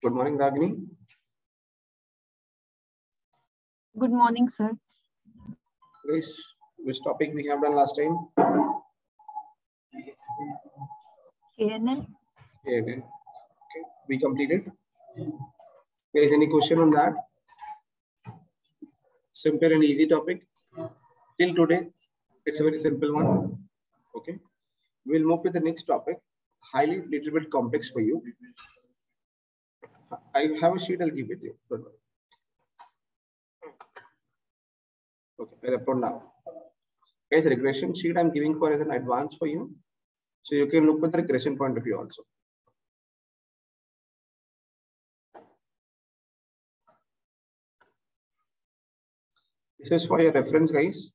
Good morning, Ragini. Good morning, sir. Guys, which topic we have done last time? KNN. Okay, we completed. Guys, any question on that? Simple and easy topic. Till today, it's a very simple one. Okay, we'll move to the next topic. Highly little bit complex for you. I have a sheet. I'll give it to you. Don't worry. Okay, I'll upload now. Guys, regression sheet I'm giving for as an advance for you. So you can look at the regression point of view also. This is for your reference, guys.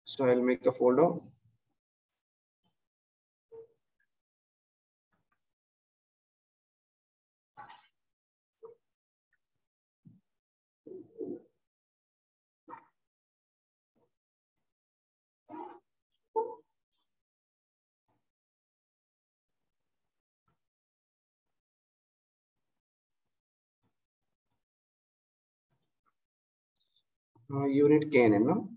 So I'll make a folder. Unit KNN, no?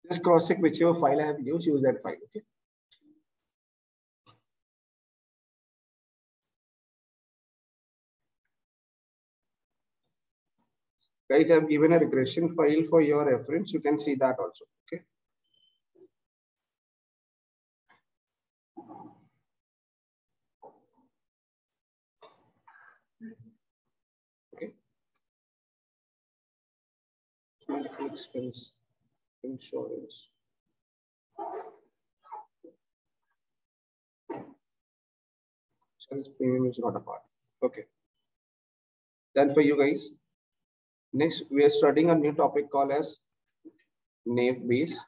Just cross check whichever file I have used, use that file, okay? Guys, I have given a regression file for your reference. You can see that also, okay? Okay. Medical expense, insurance. Insurance premium is not a part. Okay. Then for you guys, next we are studying a new topic called as naive Bayes.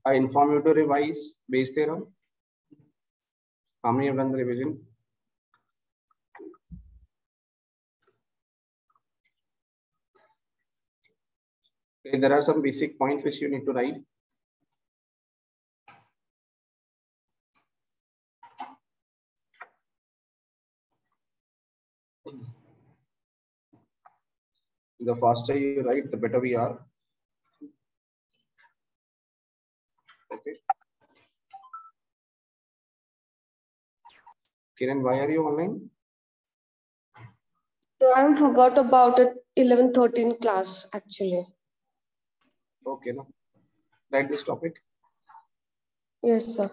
I inform you to revise Bayes theorem. How many have done the revision? Okay, there are some basic points which you need to write. The faster you write, the better we are. Okay. Kiran, why are you online? So I forgot about it 11-13 class actually. Okay, no. Write this topic. Yes, sir.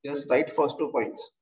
Just write first 2 points.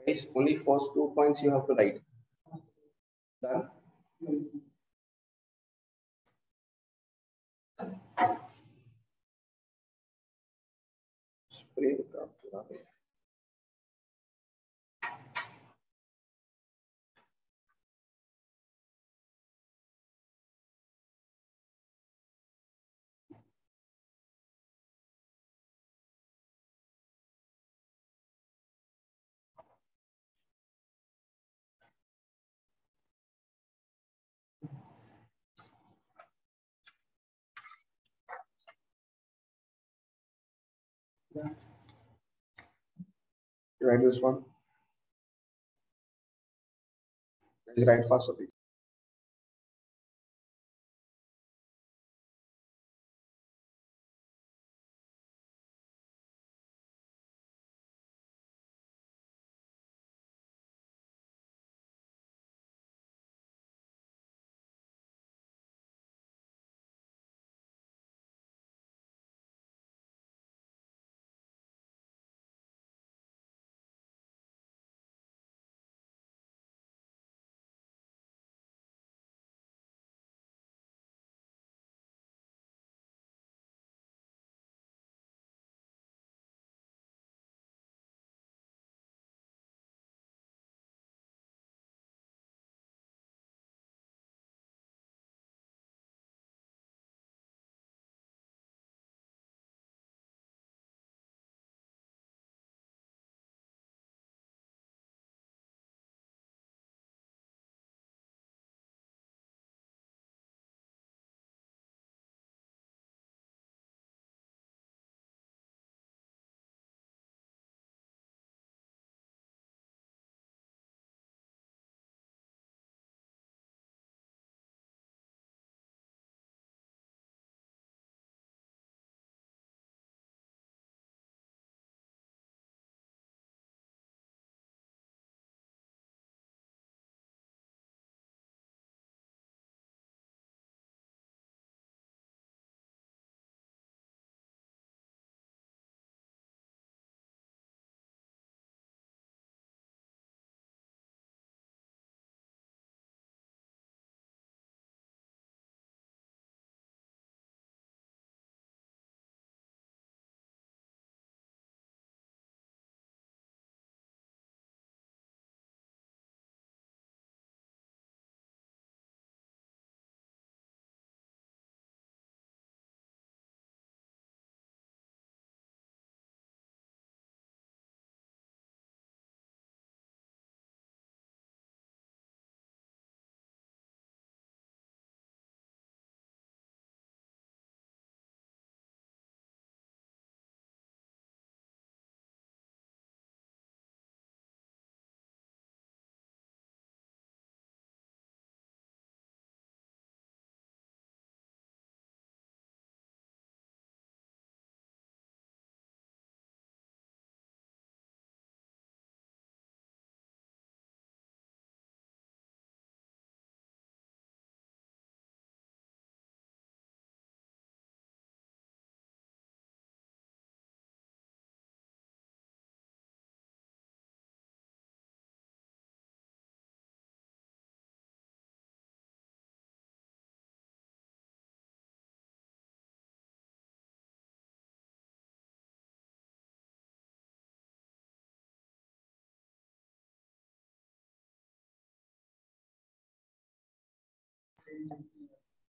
Guys, only first 2 points you have to write. Done. Spray the craft. Write this one. Write faster, please.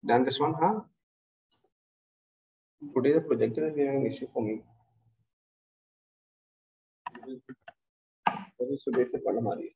Done this one, huh? Today the projector is having an issue for me. सुबह से problem आ रही है.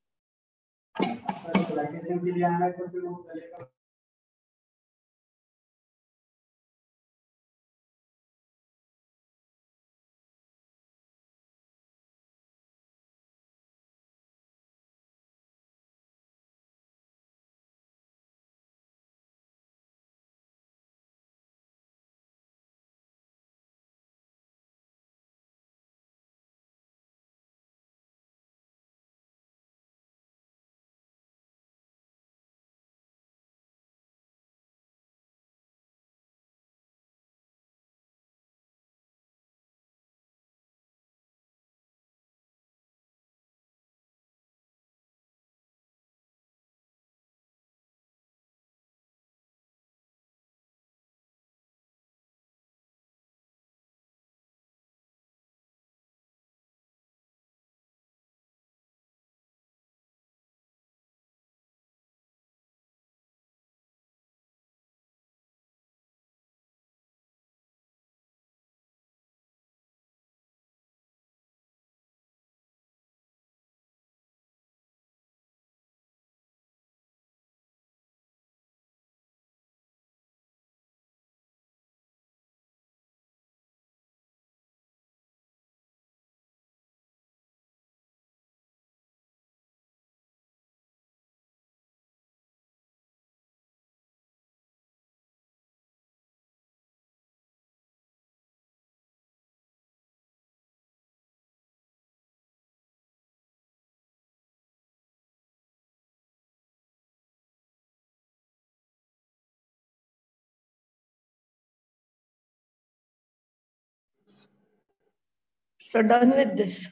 So done with this.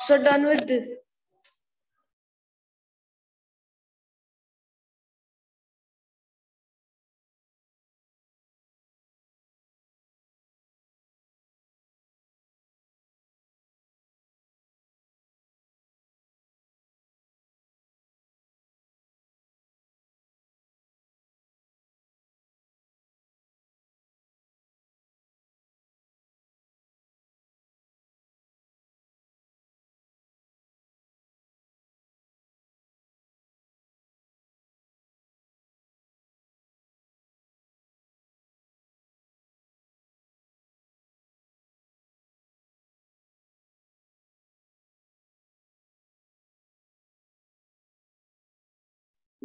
So done with this.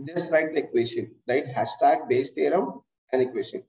Just write the equation, right? Hashtag Bayes theorem and equation.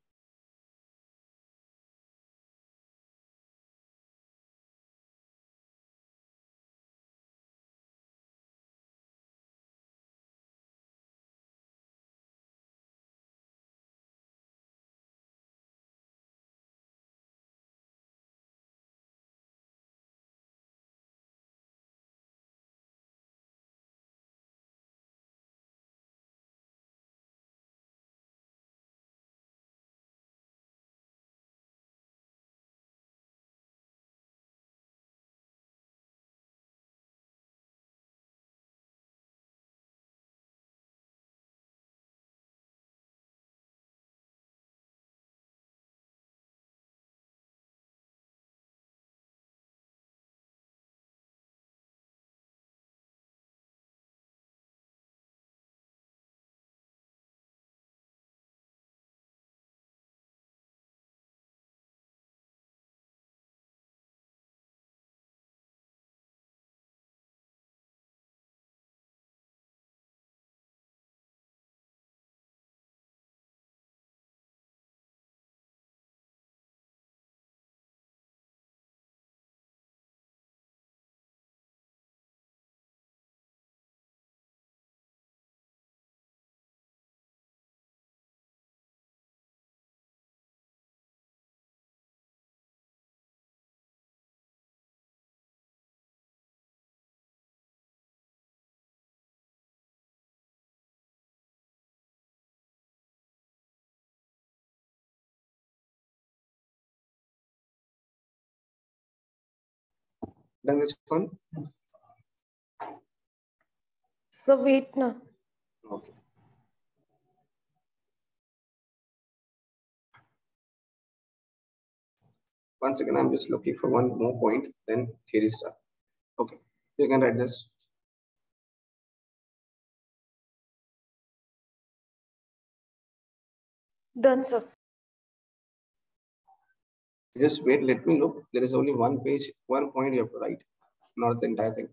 Done this one? So wait now. Okay. Once again, I'm just looking for one more point, then theory start. Okay, you can write this. Done, sir. Just wait, let me look. There is only one page, one point you have to write, not the entire thing.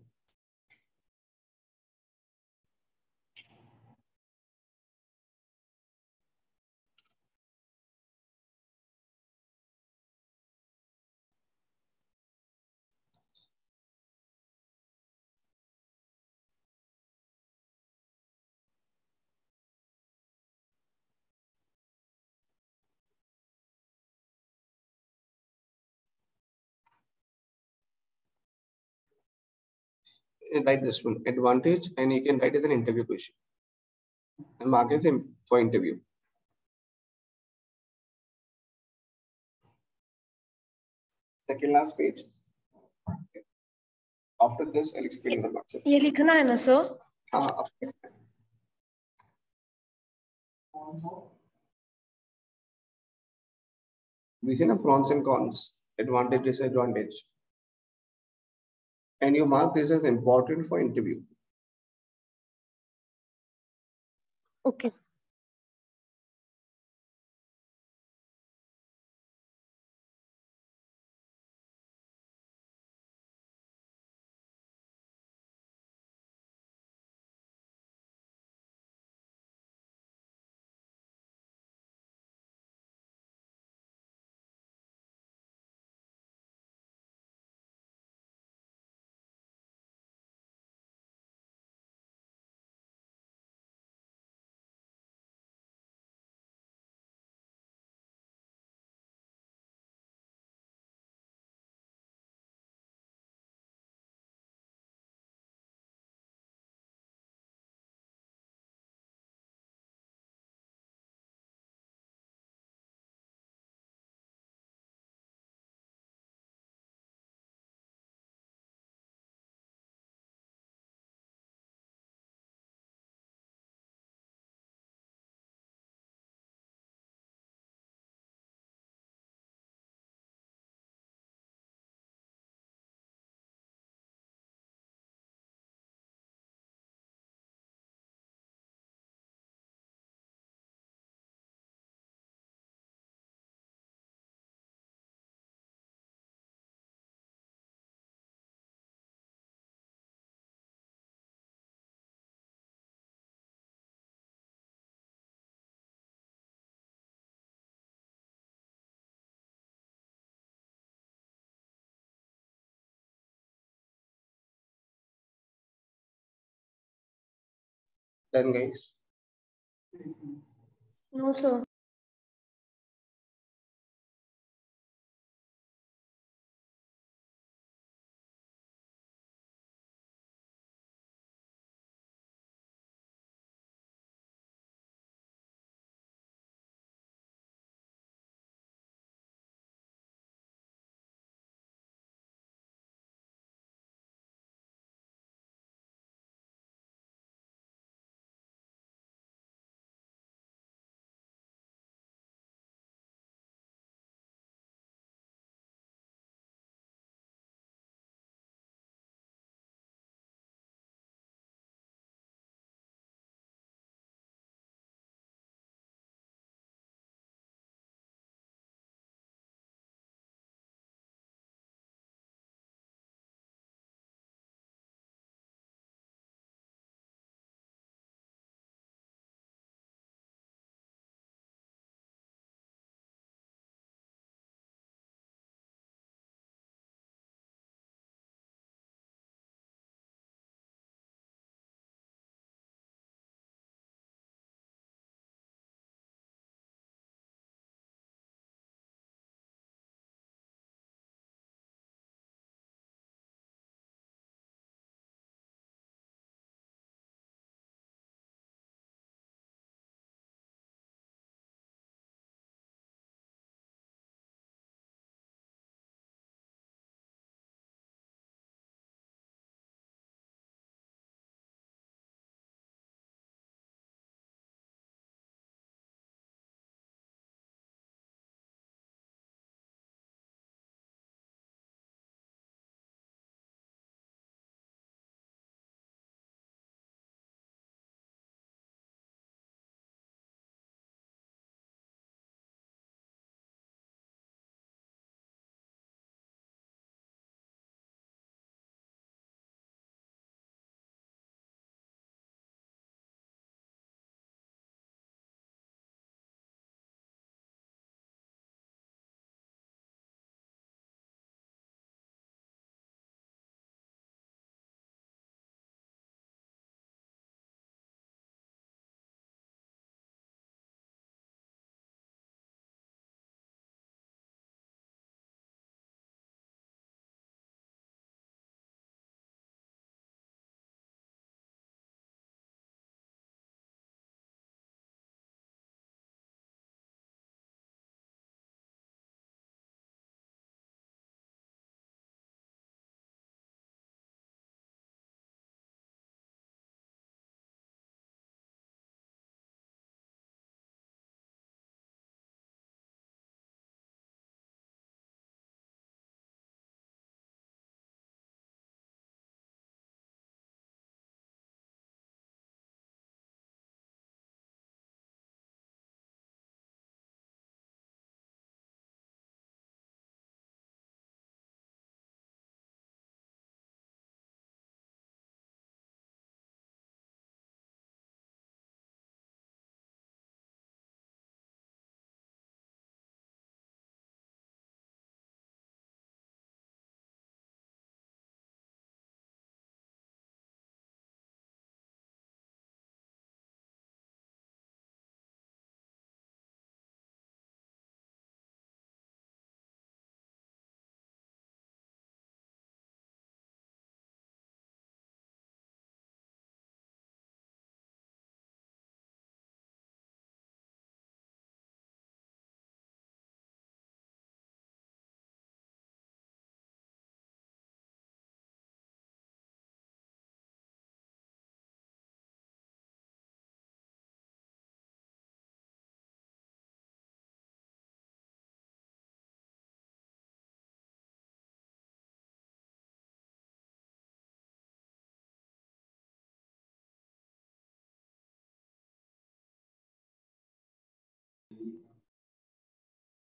Write this one, advantage, and you can write as an interview question. And mark as him for interview. Second last page. Okay. After this, I'll explain you the concept. ये लिखना है ना sir? हाँ, we see the pros and cons, advantage, disadvantage. And you mark this as important for interview. Okay. Done, guys. No, sir.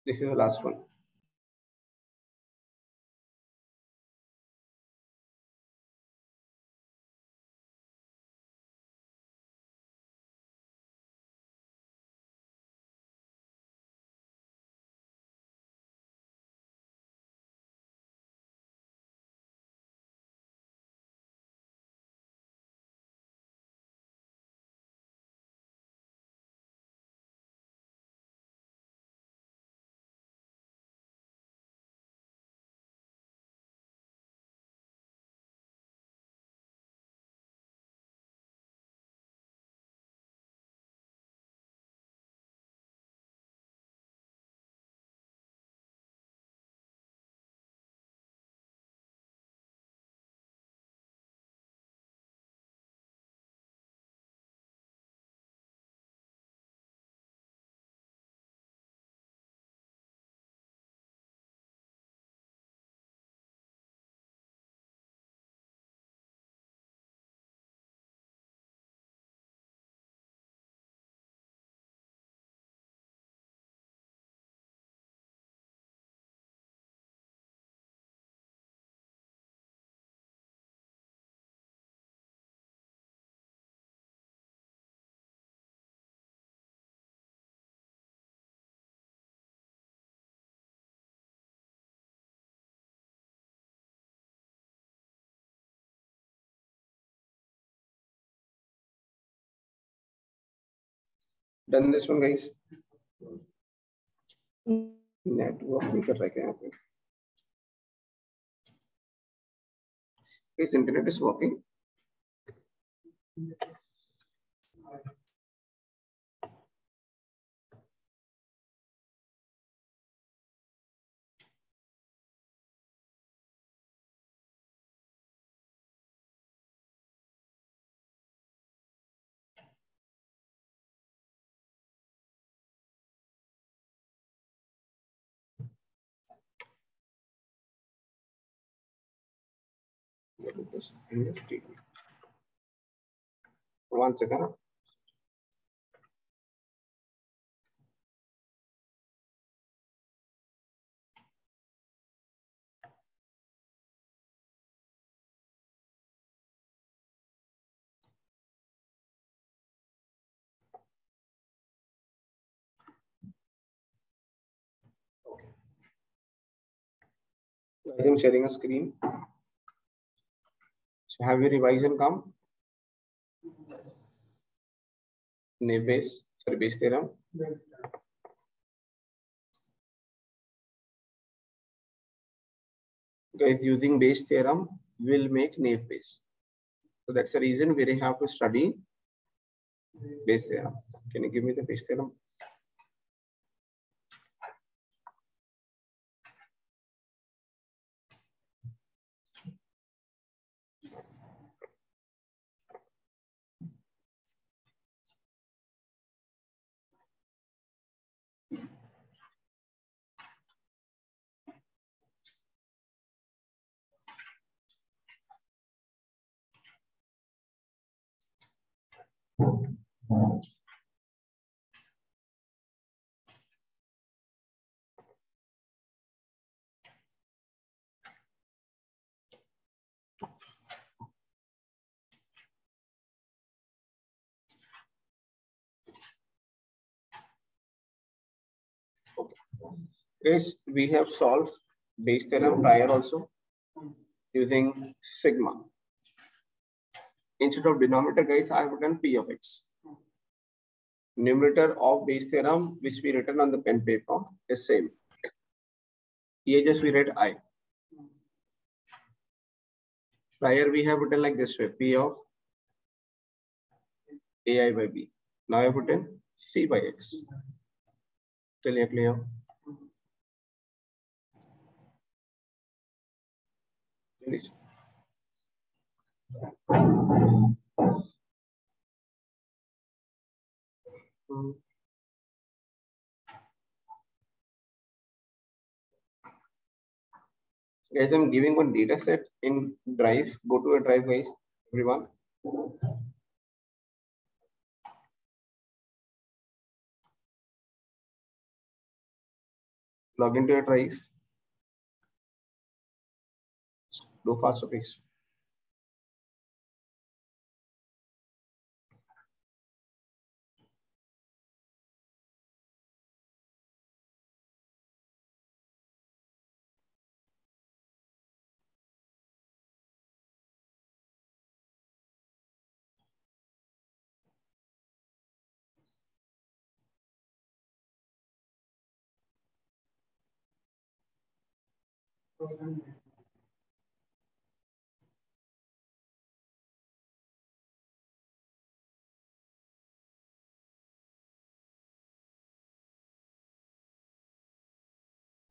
This is the last one. Done this one, guys. Network नहीं कर रहा है क्या यहाँ पे? Guys, internet is working. One second. Guys, I'm sharing a screen. So have you revised and come? Naive Bayes, sorry, Bayes theorem. Guys, using Bayes theorem will make naive Bayes. So that's the reason we have to study Bayes theorem. Can you give me the Bayes theorem? Guys, we have solved Bayes theorem prior also using sigma. Instead of denominator, guys, I have written P of x. Numerator of Bayes theorem, which we written on the pen paper, is same. Here just we read I. Prior we have written like this way, P of AI by B. Now I have written C by X. Till here clear? Please. Guys, I'm giving one data set in Drive. Go to a Drive, guys, everyone. Log into your Drive. Do faster, please.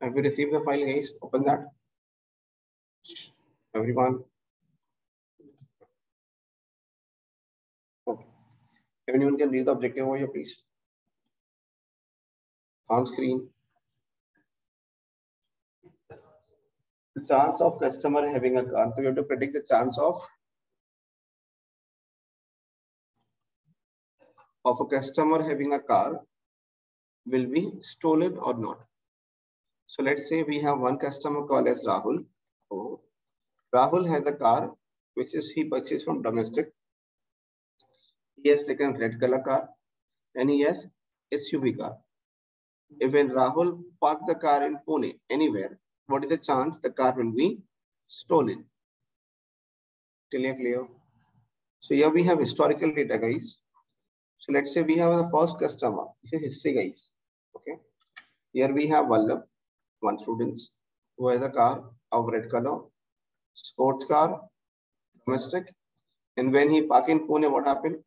Have you received the file, guys? Open that. Everyone. Okay. Anyone can read the objective over here, please. On screen. The chance of customer having a car. So you have to predict the chance of a customer having a car will be stolen or not. So let's say we have one customer called as Rahul. So Rahul has a car which is he purchased from domestic. He has taken red color car and he has SUV car. If when Rahul park the car in Pune anywhere, what is the chance the car will be stolen? Till here clear? So here we have historical data, guys. So let's say we have the first customer. This is history, guys. Okay. Here we have Vallabh, one student who has a car of red color, sports car, domestic. And when he parked in Pune, what happened?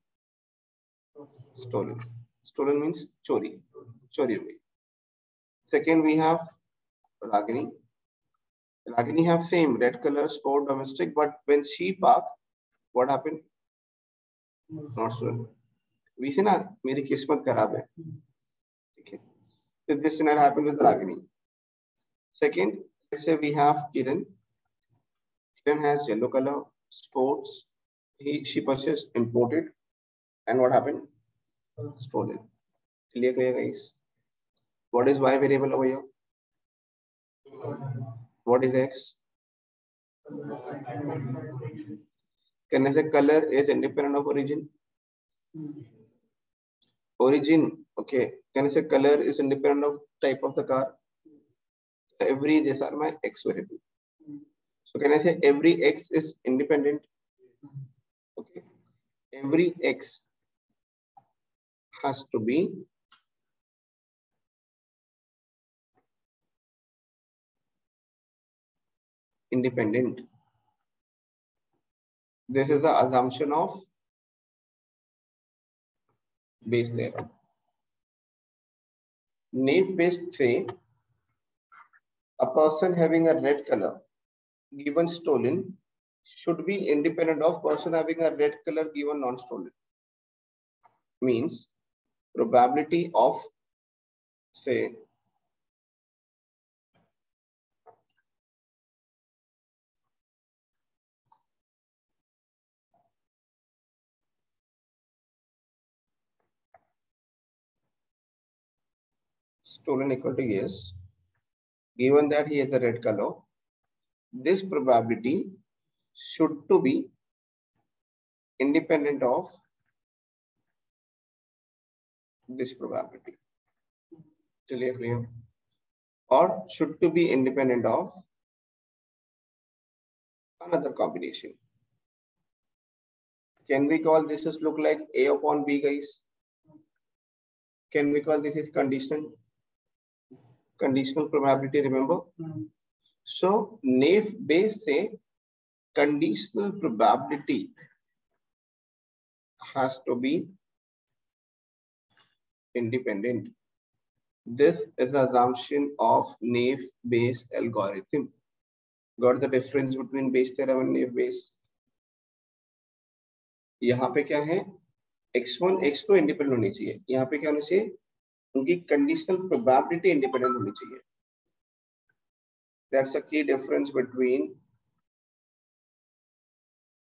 Stolen. Stolen means chori. Chori away. Second, we have Ragini. Ragini have same red color sport domestic, but when she parked, what happened? Not stolen. We say na, मेरी किस्मत खराब है. Okay. So this scenario happened with Ragini. Second, let's say we have Kiran. Kiran has yellow color sports. She purchased imported, and what happened? Stolen. Clear, guys. What is Y variable over here? What is X? Can I say color is independent of origin? Origin, okay. Can I say color is independent of type of the car? Every, these are my X variable. So can I say every X is independent? Okay. Every X has to be independent. This is the assumption of Bayes theorem. Naive-Bayes say a person having a red color given stolen should be independent of person having a red color given non-stolen. Means probability of, say, stolen equal to yes, given that he has a red color, this probability should to be independent of this probability. Clear? Or should to be independent of another combination. Can we call this as look like A upon B, guys? Can we call this is conditional probability, remember? So Naive-Bayes say conditional probability has to be independent. This is the assumption of Naive-Bayes algorithm. Got the difference between Bayes theorem and Naive-Bayes? यहाँ पे क्या है? X1, X2 independent होनी चाहिए. यहाँ पे क्या होना चाहिए? उनकी कंडीशनल प्रोबेबिलिटी इंडिपेंडेंट होनी चाहिए. That's a key difference between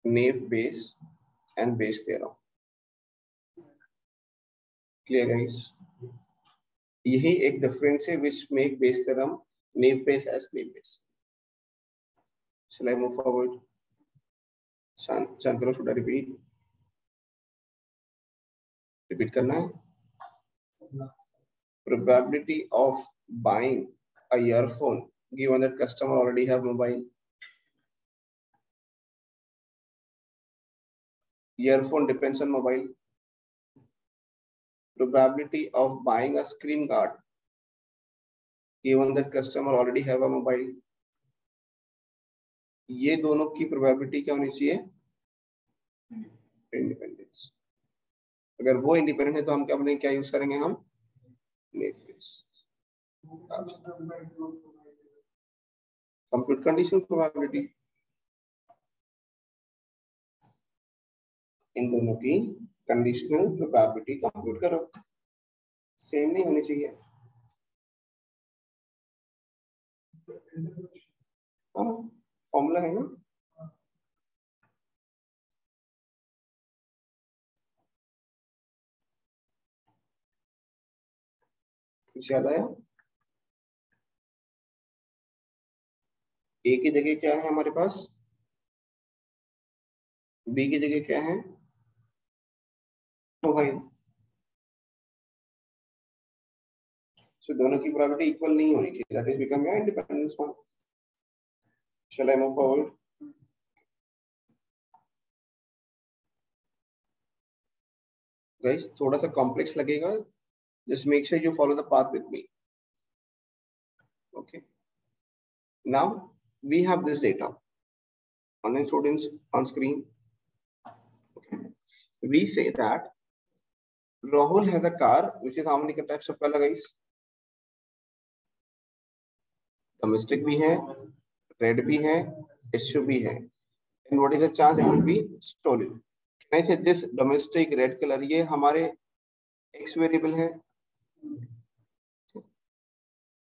Naive-Bayes and Bayes theorem. Clear, guys? यही एक difference है which make Bayes theorem Naive-Bayes as Naive-Bayes. Shall I move forward? Shantanu, should I repeat? Repeat करना है. Probability of buying a earphone given that customer already have mobile. Earphone depends on mobile. Probability of buying a screen guard given that customer already have a mobile. ये दोनों की probability क्या होनी चाहिए? Independence. अगर वो independent है तो हम क्या बनेंगे, क्या यूज करेंगे हम? Naive-Bayes. Compute conditional probability. इन दोनों की कंडीशनल प्रोबेबिलिटी कंप्यूट करो. सेम नहीं होनी चाहिए. फॉर्मूला है ना. कुछ याद आया? ए की जगह क्या है हमारे पास? बी की जगह क्या है? मोबाइल. सो दोनों की प्रोबेबिलिटी इक्वल नहीं होनी चाहिए. That is become your independence one. Shall I move forward? guys, थोड़ा सा complex लगेगा. Just make sure you follow the path with me. Okay. Now we have this data. Online students on screen. Okay. We say that Rahul has a car, which is how many types of color, guys? Domestic भी है, red भी है, SUV है. And what is the chance it will be stolen? Can I say this domestic red color ये हमारे X variable है?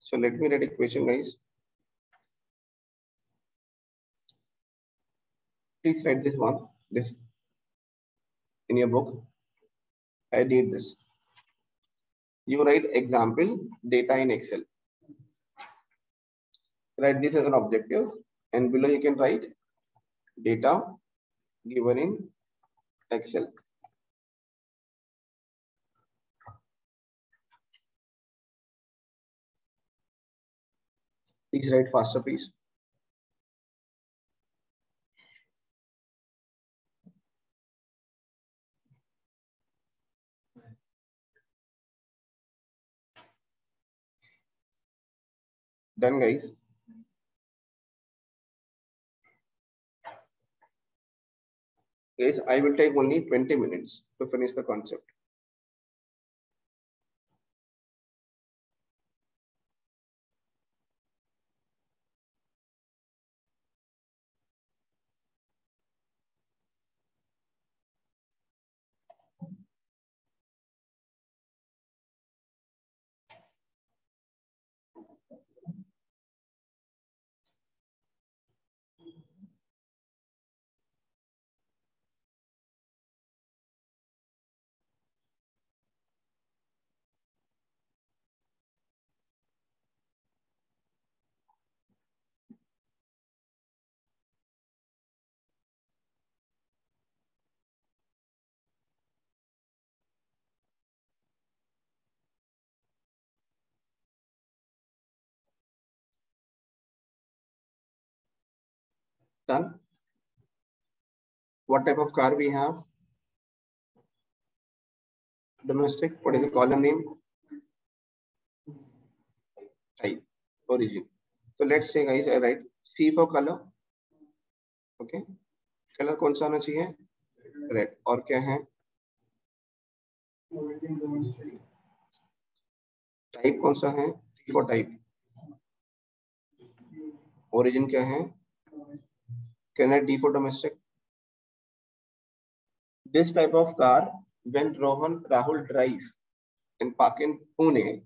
So let me write equation, guys. Please write this one, this in your book. I did this. You write example data in Excel. Write this as an objective, and below you can write data given in Excel. Please write faster, please. Done, guys. Guys, I will take only 20 minutes to finish the concept. Done. What type of car we have? Domestic. What is the column name? Type. Origin. So let's say, guys, I write C for color. Okay. Color कौन सा होना चाहिए? Red. और क्या है? Type कौन सा है? T for type. Origin क्या है? Can I D for domestic? This type of car, when Rahul drive and park in Pune,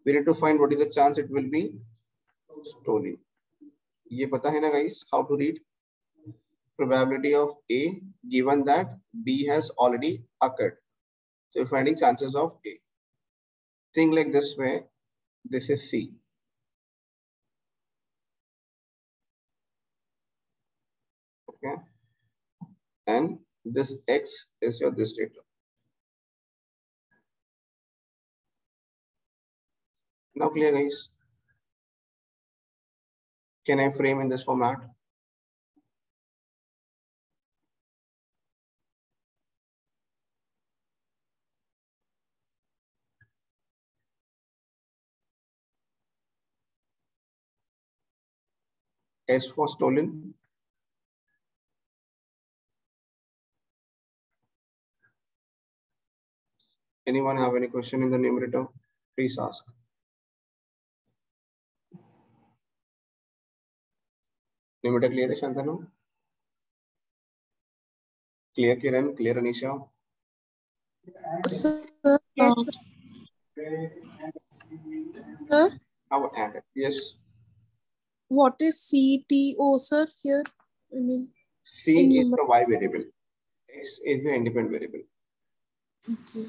we need to find what is the chance it will be stolen. ये पता है ना, guys, how to read? Probability of A given that B has already occurred. So you're finding chances of A. Think like this way. This is C. Okay. And this X is your this data. Now clear, guys? Can I frame in this format? S for stolen. Anyone have any question in the numerator? Please ask. Numerator clear, Shantanu? Clear, Kiran? Clear, Anisha? Sir, How and yes. what is CTO, sir, here? I mean, C is the Y variable. X is the independent variable. okay.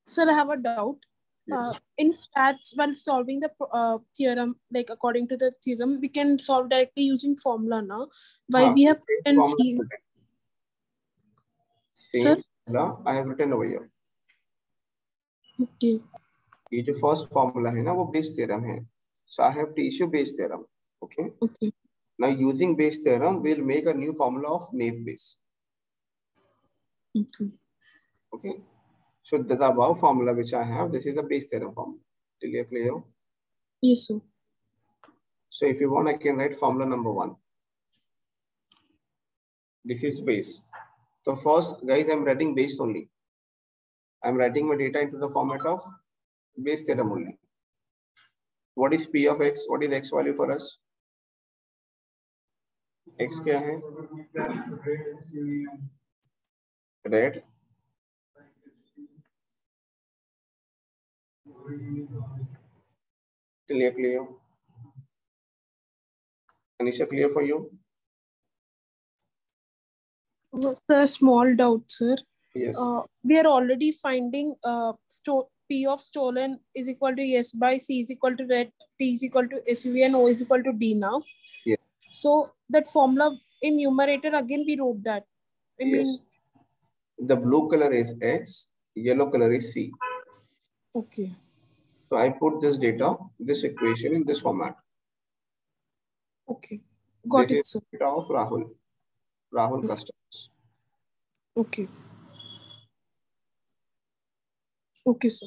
Sir, I have a doubt. Yes. In stats, when solving the theorem, like according to the theorem, we can solve directly using formula now. Why we have written C? Same formula I have written over here. Okay. ये जो first formula है ना वो base theorem है. So I have to issue base theorem. Okay. Okay. Now using base theorem, we'll make a new formula of naive base. Okay. Okay. So the above formula which I have, this is a base theorem formula. Till you clear? Yes, sir. So if you want, I can write formula number 1. This is base. So first, guys, I'm writing base only. I'm writing my data into the format of base theorem only. What is P of X? What is X value for us? X क्या है? Red. Clear. Anisha, clear for you? Sir, small doubt, sir. Yes. We are already finding P of stolen is equal to S by C is equal to red, T is equal to SUV, and O is equal to D now. Yes. So that formula in numerator, again, we wrote that. I mean, the blue color is X, yellow color is C. Okay. So I put this data, this equation in this format. Okay. Got this it, is sir. data of Rahul customers. Okay. Okay, sir.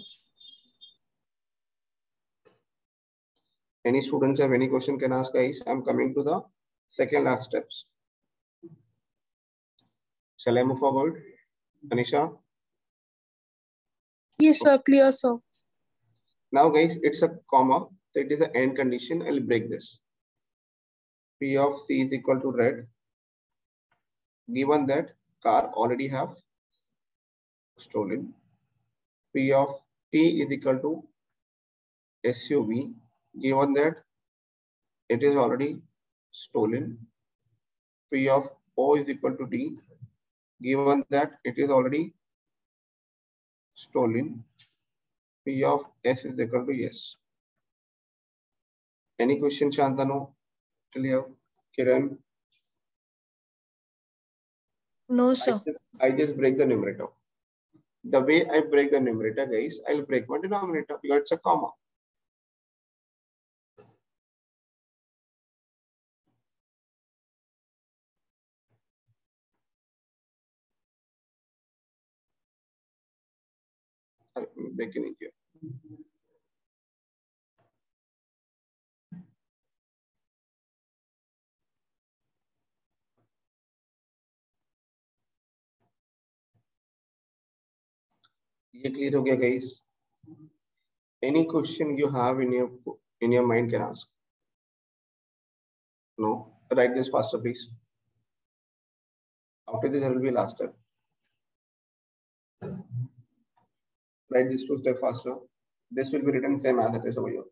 Any students have any question can ask, guys. I'm coming to the second last steps. Shall I move forward? Anisha? Yes, sir. Clear, sir. Now, guys, it's a comma. So it is an end condition. I'll break this. P of C is equal to red. Given that car already have stolen. P of T is equal to SUV. Given that it is already stolen. P of O is equal to D. Given that it is already stolen. P of S is equal to S. Any question, Shantanu? Till here, Kiran? No, sir. I just break the numerator. The way I break the numerator, guys, I'll break my denominator because it's a comma. I'm breaking it here. ये clear हो गया, guys? Any question you have in your mind can ask. No? Write this faster, please. After this, there will be last step. Write this 2 steps faster. This will be written same as it is over here.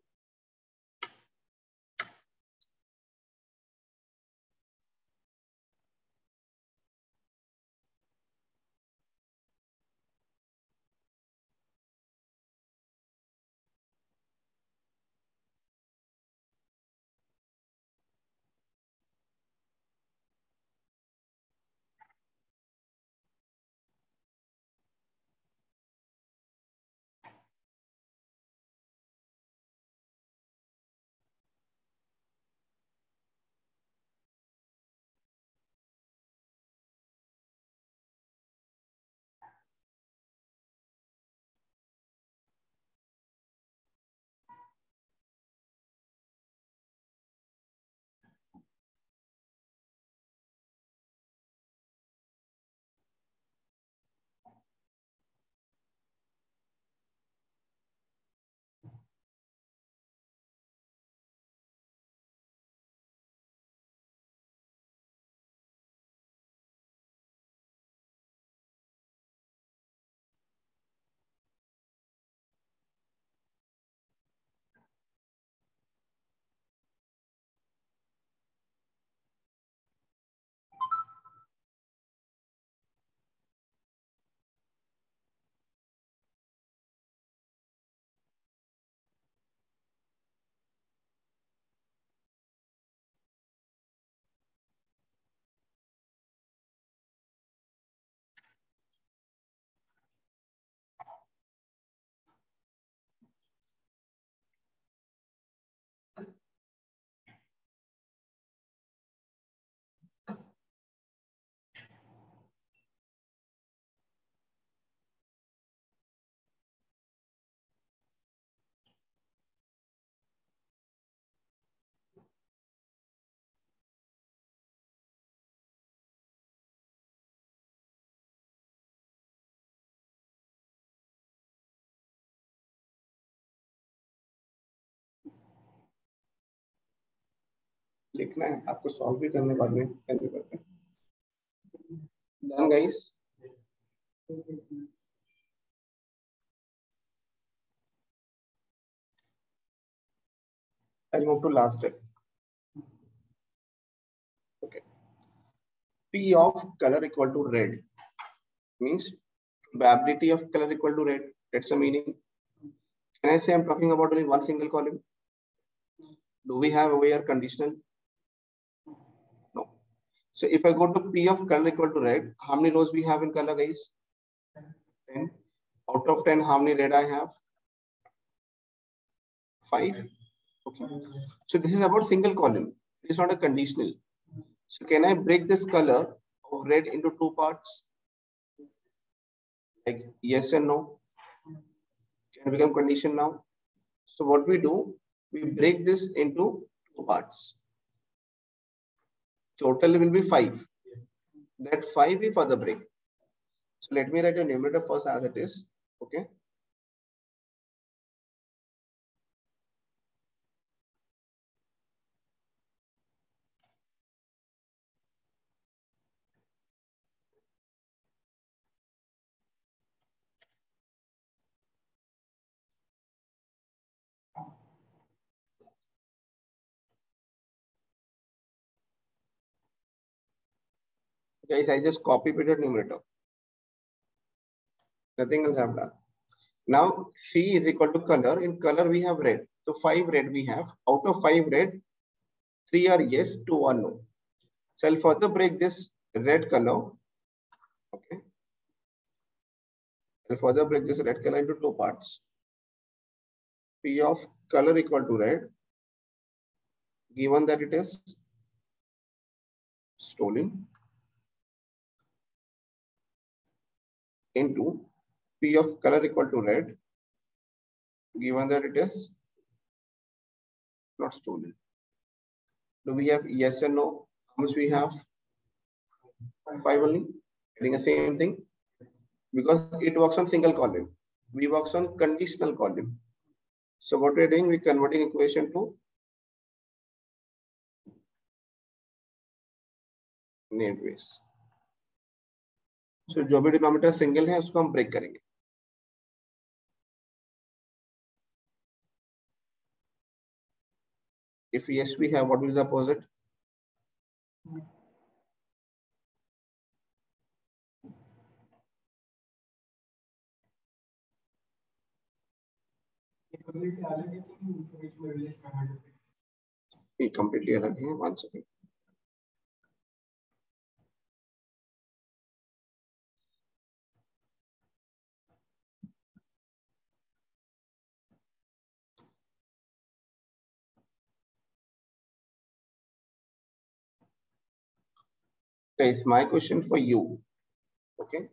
लिखना है आपको, solve भी करने बाद में करने पड़ते हैं। Done guys? I'll move to last step. Okay. P of color equal to red means probability of color equal to red. That's the meaning. Can I say I'm talking about only one single column? Do we have over here conditional? No. So if I go to P of color equal to red, how many rows we have in color, guys? 10. Out of 10, how many red I have? 5. Okay. So this is about single column. It is not a conditional. So can I break this color of red into two parts? Like yes and no. Can become condition now. So what we do, we break this into two parts. Total will be 5. That 5 we further break. So let me write a numerator first as it is. Okay. Guys, I just copy pasted numerator. Nothing else I've done. Now C is equal to color. In color we have red. So 5 red we have. Out of 5 red, 3 are yes, 2 are no. So I'll further break this red color. Okay. I'll further break this red color into two parts. P of color equal to red, given that it is stolen, into P of color equal to red, given that it is not stolen. Do we have yes and no? How much we have? 5 only. Getting the same thing. Because it works on single column. We works on conditional column. So what we're doing, we're converting equation to naive Bayes. So जो भी denominator single है उसको हम break करेंगे. If yes we have, what is the opposite? ये completely अलग है. One second. Guys, my question for you. Okay.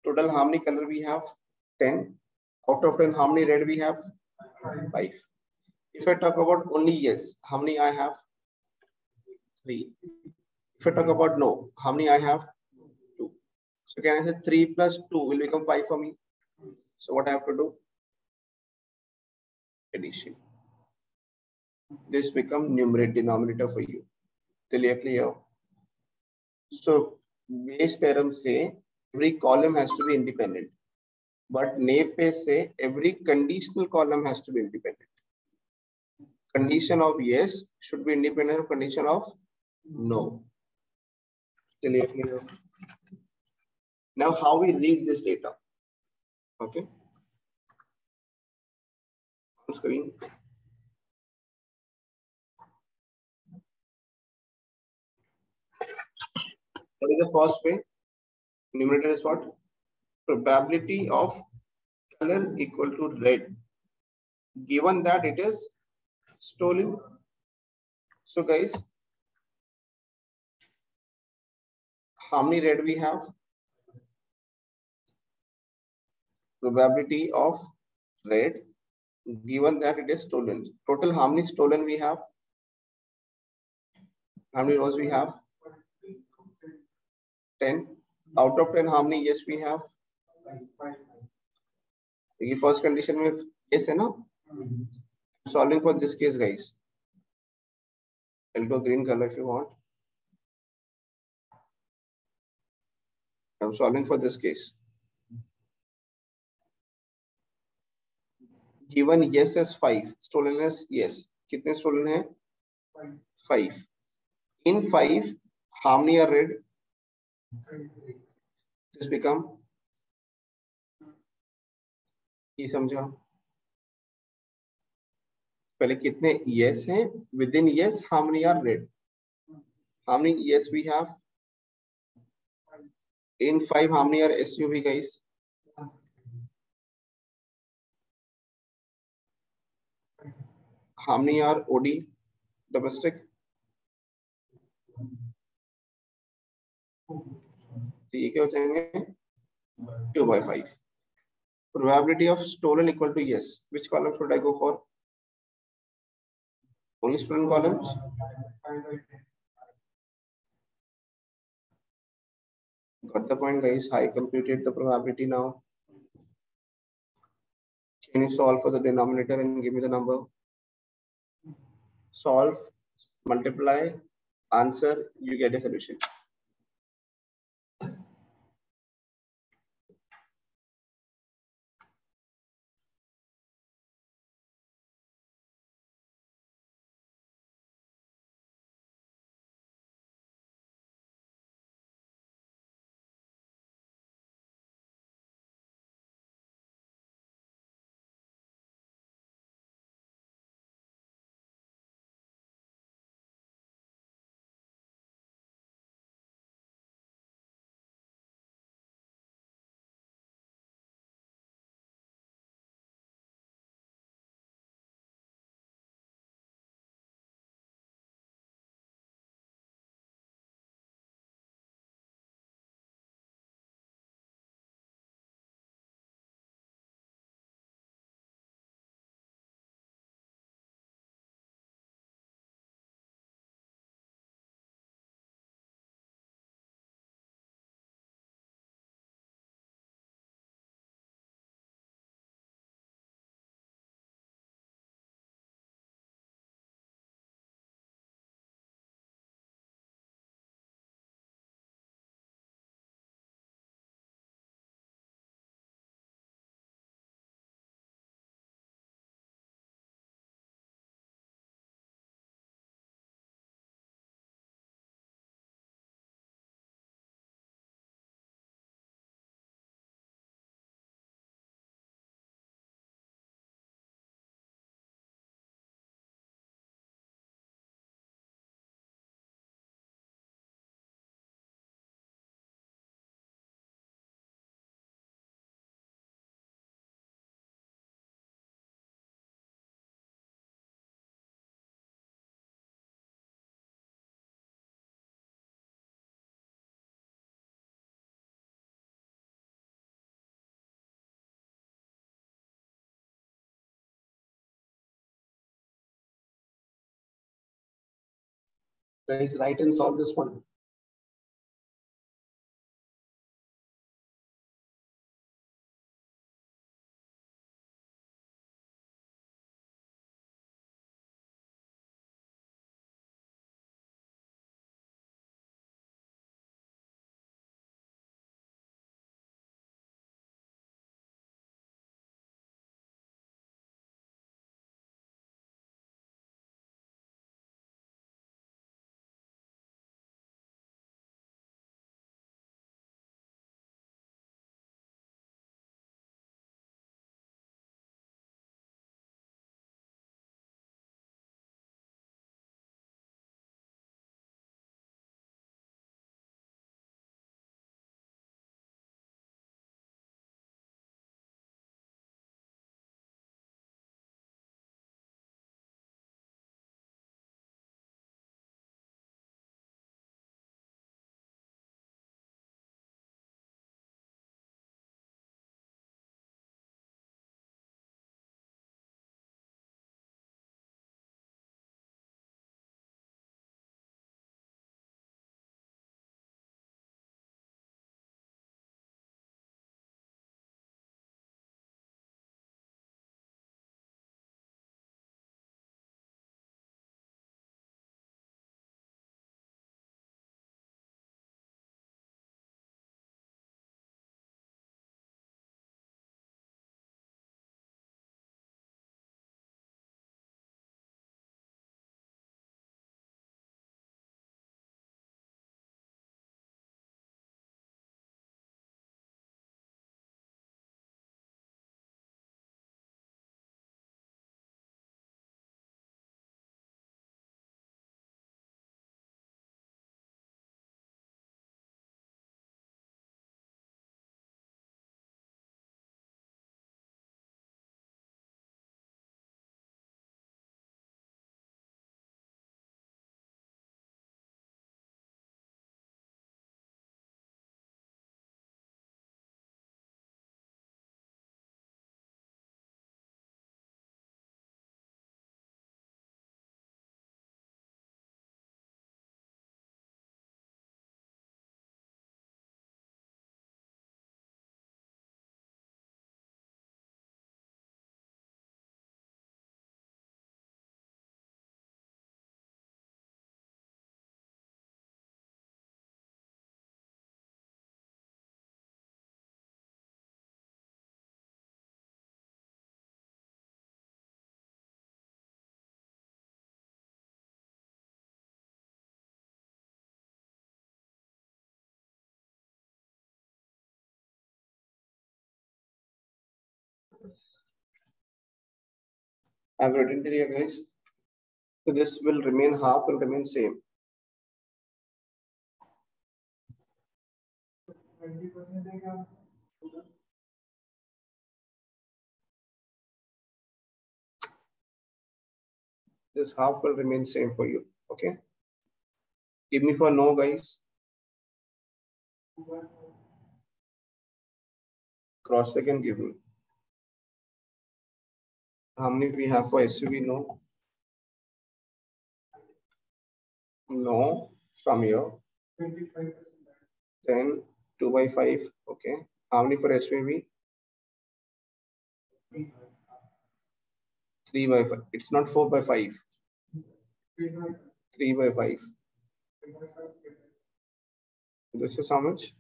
Total how many color we have? 10. Out of 10, how many red we have? 5. If I talk about only yes, how many I have? 3. If I talk about no, how many I have? 2. So can I say 3 plus 2 will become 5 for me? So what I have to do? Addition. This become numerator denominator for you. Clear? So Bayes theorem say every column has to be independent. But naive Bayes say every conditional column has to be independent. Condition of yes should be independent of condition of no. Clear? Now how we read this data? Okay. On screen. What is the first way? Numerator is what? Probability of color equal to red, given that it is stolen. So guys, how many red we have? Probability of red, given that it is stolen. Total how many stolen we have? How many rows we have? 10. Out of 10, how many yes we have? The first condition with yes, no? Solving for this case, guys. I'll go green color if you want. I'm solving for this case. Given yes as 5, stolen as yes. कितने stolen है? 5. In 5, how many are red? This become. ये समझा? पहले कितने yes हैं? Within yes, how many are red? How many yes we have? In 5, how many are SUV guys? How many are OD domestic? तो ये क्या हो जाएंगे? 2/5. Probability of stolen equal to yes. Which column should I go for? Only stolen columns. Got the point, guys? I computed the probability now. Can you solve for the denominator and give me the number? Solve, multiply, answer, you get a solution. Guys, write and solve this one. I've written it here, guys. So this will remain half, will remain same. This half will remain same for you. Okay. Give me for no, guys. Cross check and give me. How many we have for SUV? No. No. From here. 25%. Then 2 by 5. Okay. How many for SUV? 3 by 5. It's not 4 by 5. 3 by 5. This is how much?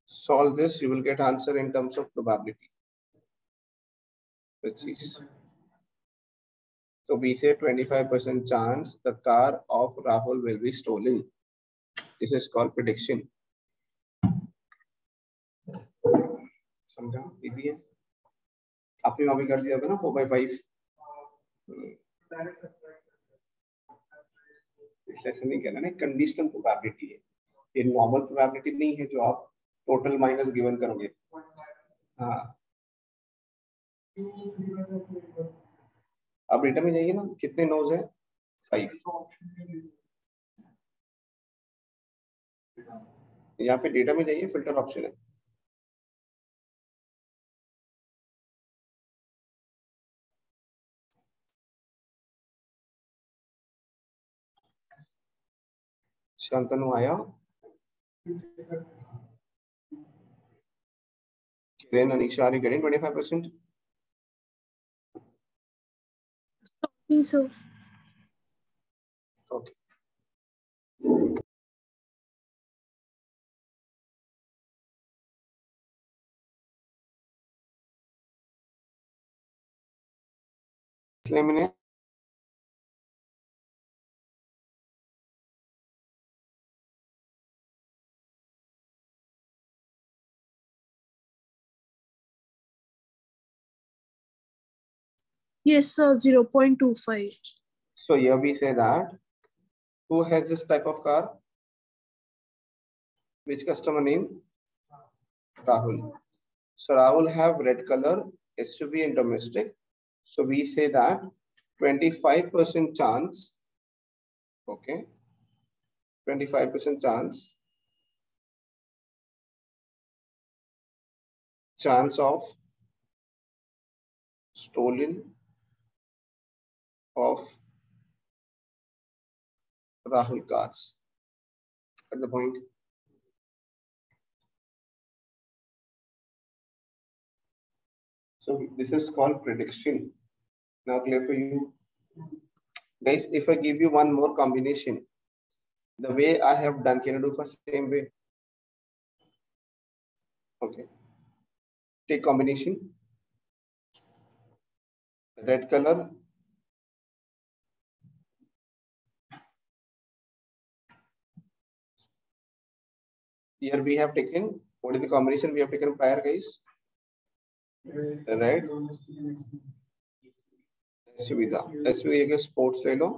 Solve this, you will get answer in terms of probability. Let's see. So we say 25% chance the car of Rahul will be stolen. This is called prediction. समझा? Easy है? आपने वहाँ भी कर दिया था ना 4 by 5. इसलिए ऐसे नहीं कहना ना, कंडीशनल प्रोबेबिलिटी है. ये नॉर्मल प्रोबेबिलिटी नहीं है जो आप टोटल माइनस गिवन करोगे. हाँ. अब डेटा में जाइए ना, कितने नोज है? 5. यहाँ पे डेटा में जाइए, फिल्टर ऑप्शन है. शांतनु आया. Then Anisha, are you getting 25%? I think so. Okay. इसलिए मैंने Yes, sir. 0.25. So here we say that who has this type of car? Which customer name? Rahul. So Rahul have red color SUV and domestic. So we say that 25% chance. Okay. 25% chance of stolen of Rahul cars. At the point. So this is called prediction. Now clear for you? Guys, if I give you one more combination, the way I have done, can you do for same way? Okay. Take combination. Red color. Here we have taken, what is the combination we have taken prior, guys? Red. SUV था. SUV के sports ले लो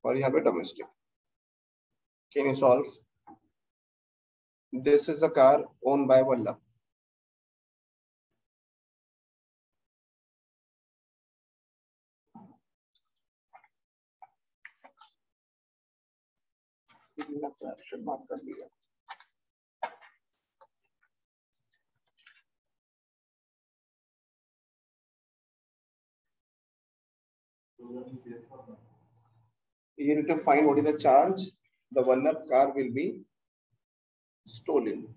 और यहाँ पे domestic. Can you solve? This is a car owned by Vallabh. should mark कर दिया. You need to find what is the charge the Vallabh car will be stolen.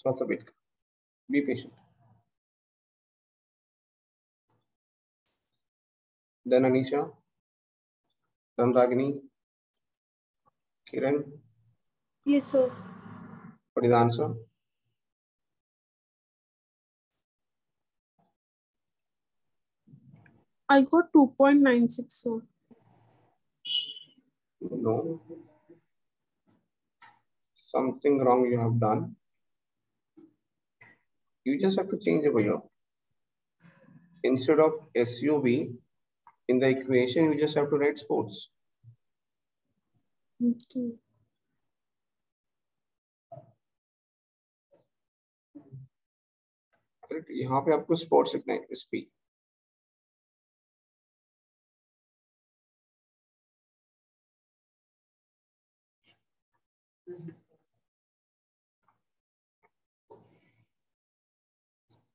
थोड़ा सा wait, be patient. Then Anisha, then Ragini, Kiran. Yes, sir. What is the answer? I got 2.96, sir. No. Something wrong you have done. You just have to change over here. Instead of SUV, in the equation, you just have to write sports. Okay. Correct? यहाँ पे आपको sports लिखना है, SP.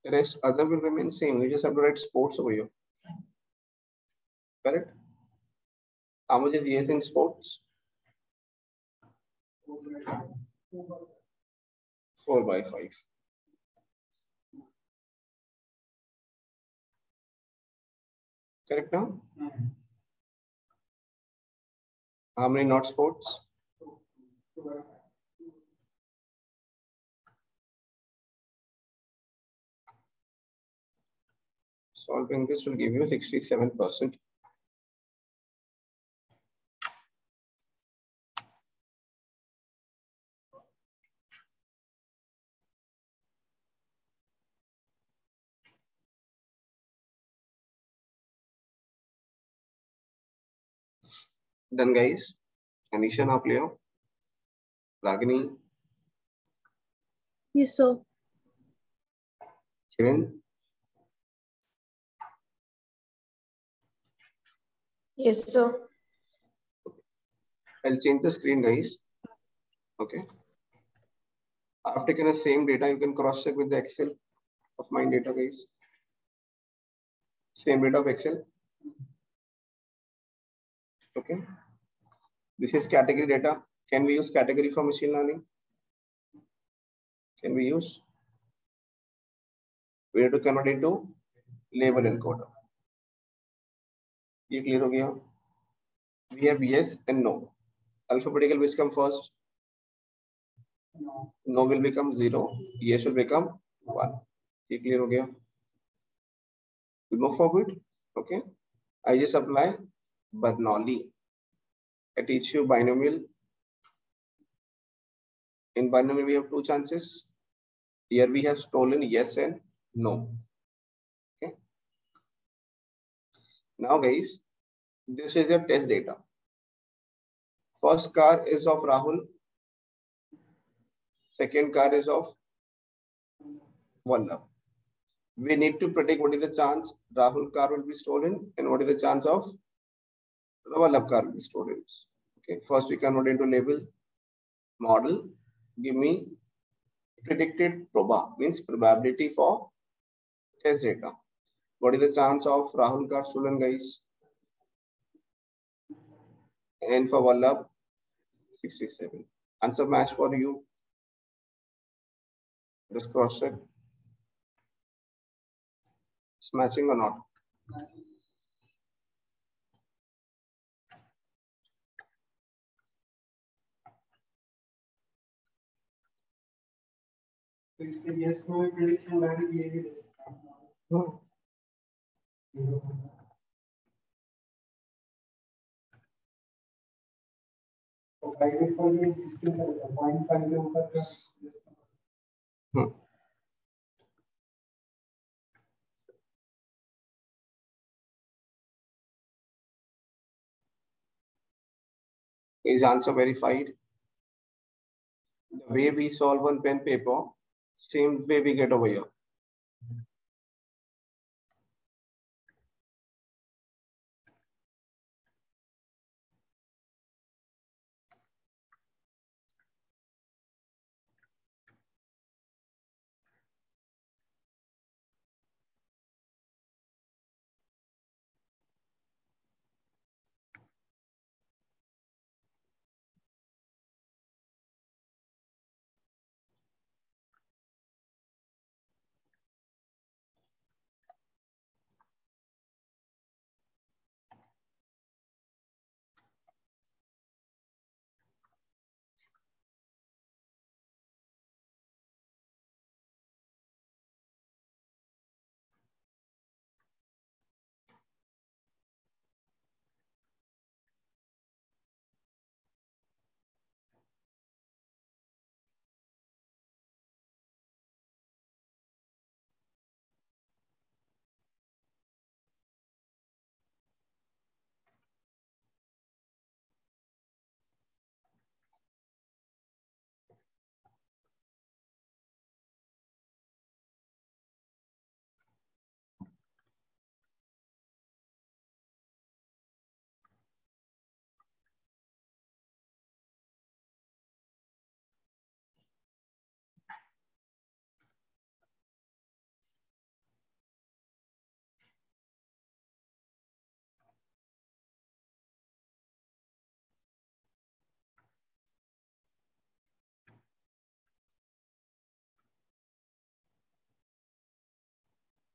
The rest other will remain same. You just have to write sports over here. Correct? How much is yes in sports? 4/5. Correct now? How many not sports? Solving this will give you 67%. Done, guys. Anisha now clear. Ragini. Yes, sir. Kiran. Yes, sir. I'll change the screen, guys. Okay. I've taken the same data. You can cross check with the Excel of my data, guys. Same data of Excel. Okay. This is category data. Can we use category for machine learning? Can we use? We have to convert into label encoder. ये clear हो गया? We have yes and no. Alphabetical which come first? No will become 0. Yes will become 1. ये clear हो गया? We move forward. Okay. I just apply Bernoulli. I teach you binomial. In binomial, we have two chances. Here we have stolen yes and no. Okay. Now, guys, this is your test data. First car is of Rahul. Second car is of Vallabh. We need to predict what is the chance Rahul car will be stolen and what is the chance of Vallabh car will be stolen. Okay. First, we convert into label model. Give me predicted proba, means probability for test data. What is the chance of Rahul car stolen, guys? And for Vallabh, 67. Answer match for you. Let's cross check. It's matching or not? Yes, no prediction value. No. Is answer verified? The way we solve on pen paper, same way we get over here.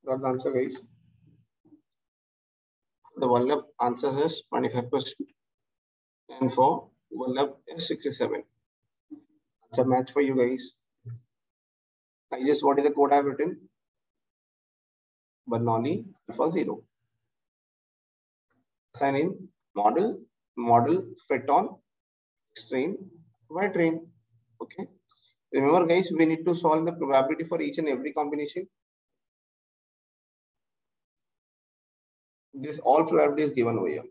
Got the answer, guys? The Vallabh answer is 25%. And for Vallabh is 67. It's a match for you guys. I just what is the code I've written? Bernoulli for 0. Sign in model fit on strain by train. Okay. Remember, guys, we need to solve the probability for each and every combination. This all probability is given over here.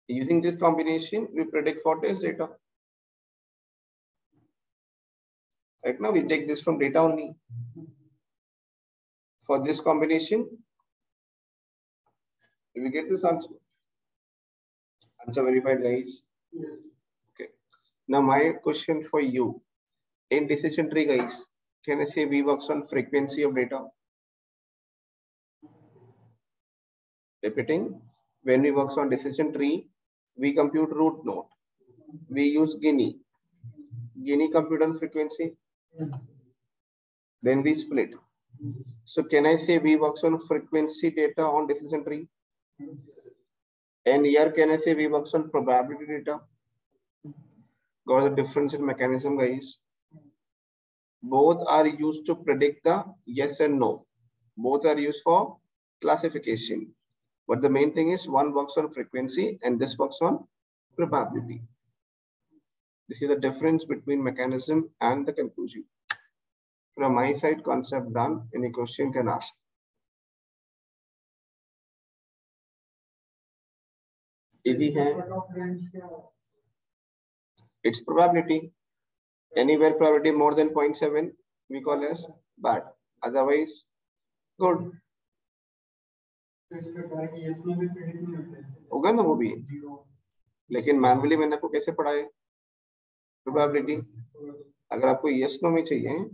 Using this combination, we predict for test data. Right now, we take this from data only. For this combination, we get this answer. Answer verified, guys. Yes. Okay. Now, my question for you. In decision tree, guys, can I say we works on frequency of data? Repeating, when we works on decision tree, we compute root node. We use Gini. Gini compute on frequency. Then we split. So can I say we works on frequency data on decision tree? And here can I say we works on probability data? Got a difference in mechanism, guys. Both are used to predict the yes and no. Both are used for classification. But the main thing is one works on frequency and this works on probability. This is the difference between mechanism and the conclusion. From my side, concept done. Any question can ask. Easy hai? It's probability. Anywhere probability more than 0.7, we call as bad. Otherwise, good. होगा ना वो भी, लेकिन manually मैंने आपको कैसे पढ़ा है प्रोबेबिलिटी. अगर आपको यस नो में चाहिए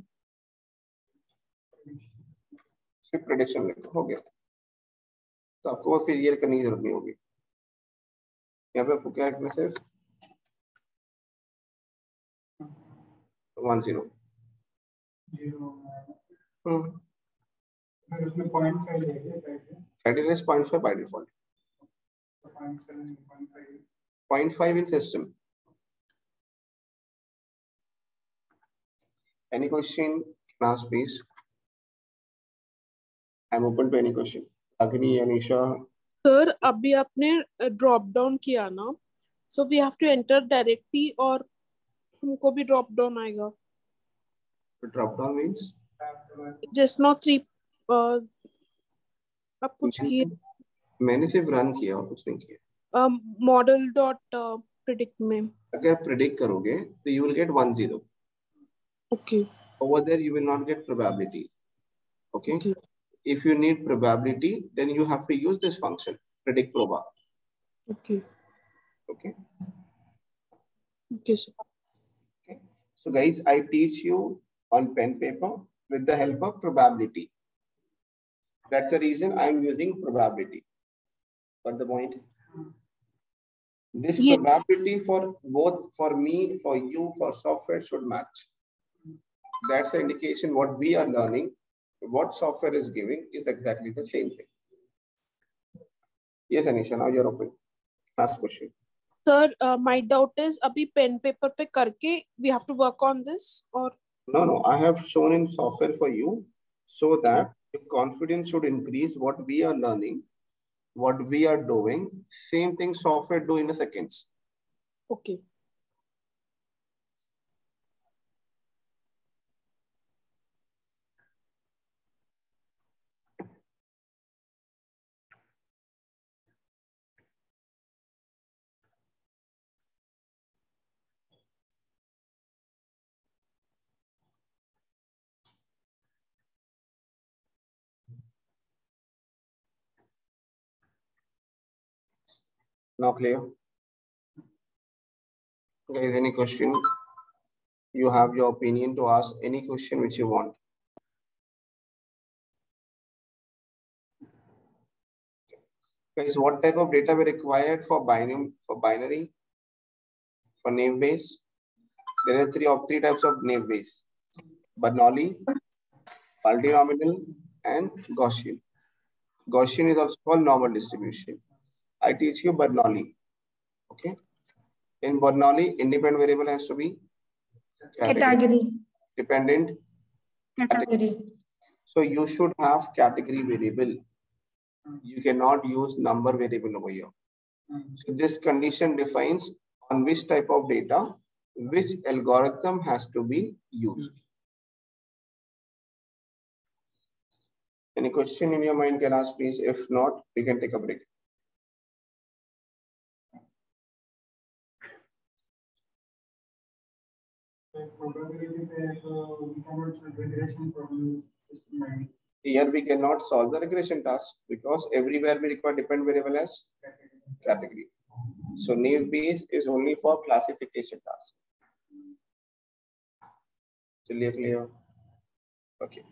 सिर्फ प्रेडिक्शन लिखो, हो गया. तो आपको वो फिर ये करने की जरूरत नहीं होगी. यहाँ पे आपको क्या लिखना है? 1 0. उसमें 0.5 है. Criteria is 0.5 by default. 0.7, 0.5 in system. Any question? Class, please. I'm open to any question. Agni, Anisha. Sir, अभी आपने drop down किया ना, so we have to enter directly और हमको भी drop down आएगा. Drop down means? Just now 3 आप कुछ किए? मैंने सिर्फ रन किया और कुछ नहीं किया. Model dot predict में. अगर predict करोगे तो you will get 1 0. Okay. Over there you will not get probability. Okay. Okay. If you need probability, then you have to use this function, predict proba. Okay. Okay. Okay, sir. Okay. So guys, I teach you on pen paper with the help of probability. That's the reason I'm using probability. Got the point? This probability for both, for me, for you, for software should match. That's the indication what we are learning, what software is giving is exactly the same thing. Yes, Anisha, now you're open. Last question. Sir, my doubt is, abhi pen paper pe karke we have to work on this or? No, I have shown in software for you so that your confidence should increase. What we are learning, what we are doing, same thing software do in a seconds. Okay. Now clear? Guys, any question? You have your opinion to ask any question which you want. Guys, what type of data we required for binary, for naive Bayes? There are three types of naive Bayes. Bernoulli, multinomial, and Gaussian. Gaussian is also called normal distribution. I teach you Bernoulli. Okay. In Bernoulli, independent variable has to be Category. Dependent Category. So you should have category variable. You cannot use number variable over here. So this condition defines on which type of data, which algorithm has to be used. Any question in your mind can ask, please. If not, we can take a break. Here we cannot solve the regression task because everywhere we require dependent variable as category. So naive Bayes is only for classification task. Clear? Okay.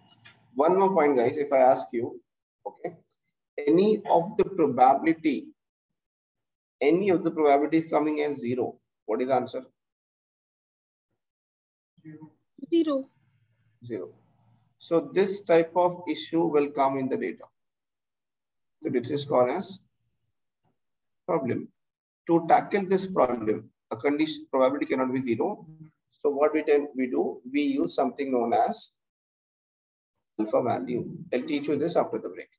One more point, guys. If I ask you, okay, any of the probability is coming as 0, what is the answer? 0. 0. So this type of issue will come in the data. So this is called as problem. To tackle this problem, a condition probability cannot be 0. So what we do, we use something known as alpha value. I'll teach you this after the break.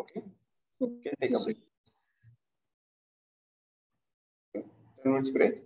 Okay. Can take a break. 10 minutes break.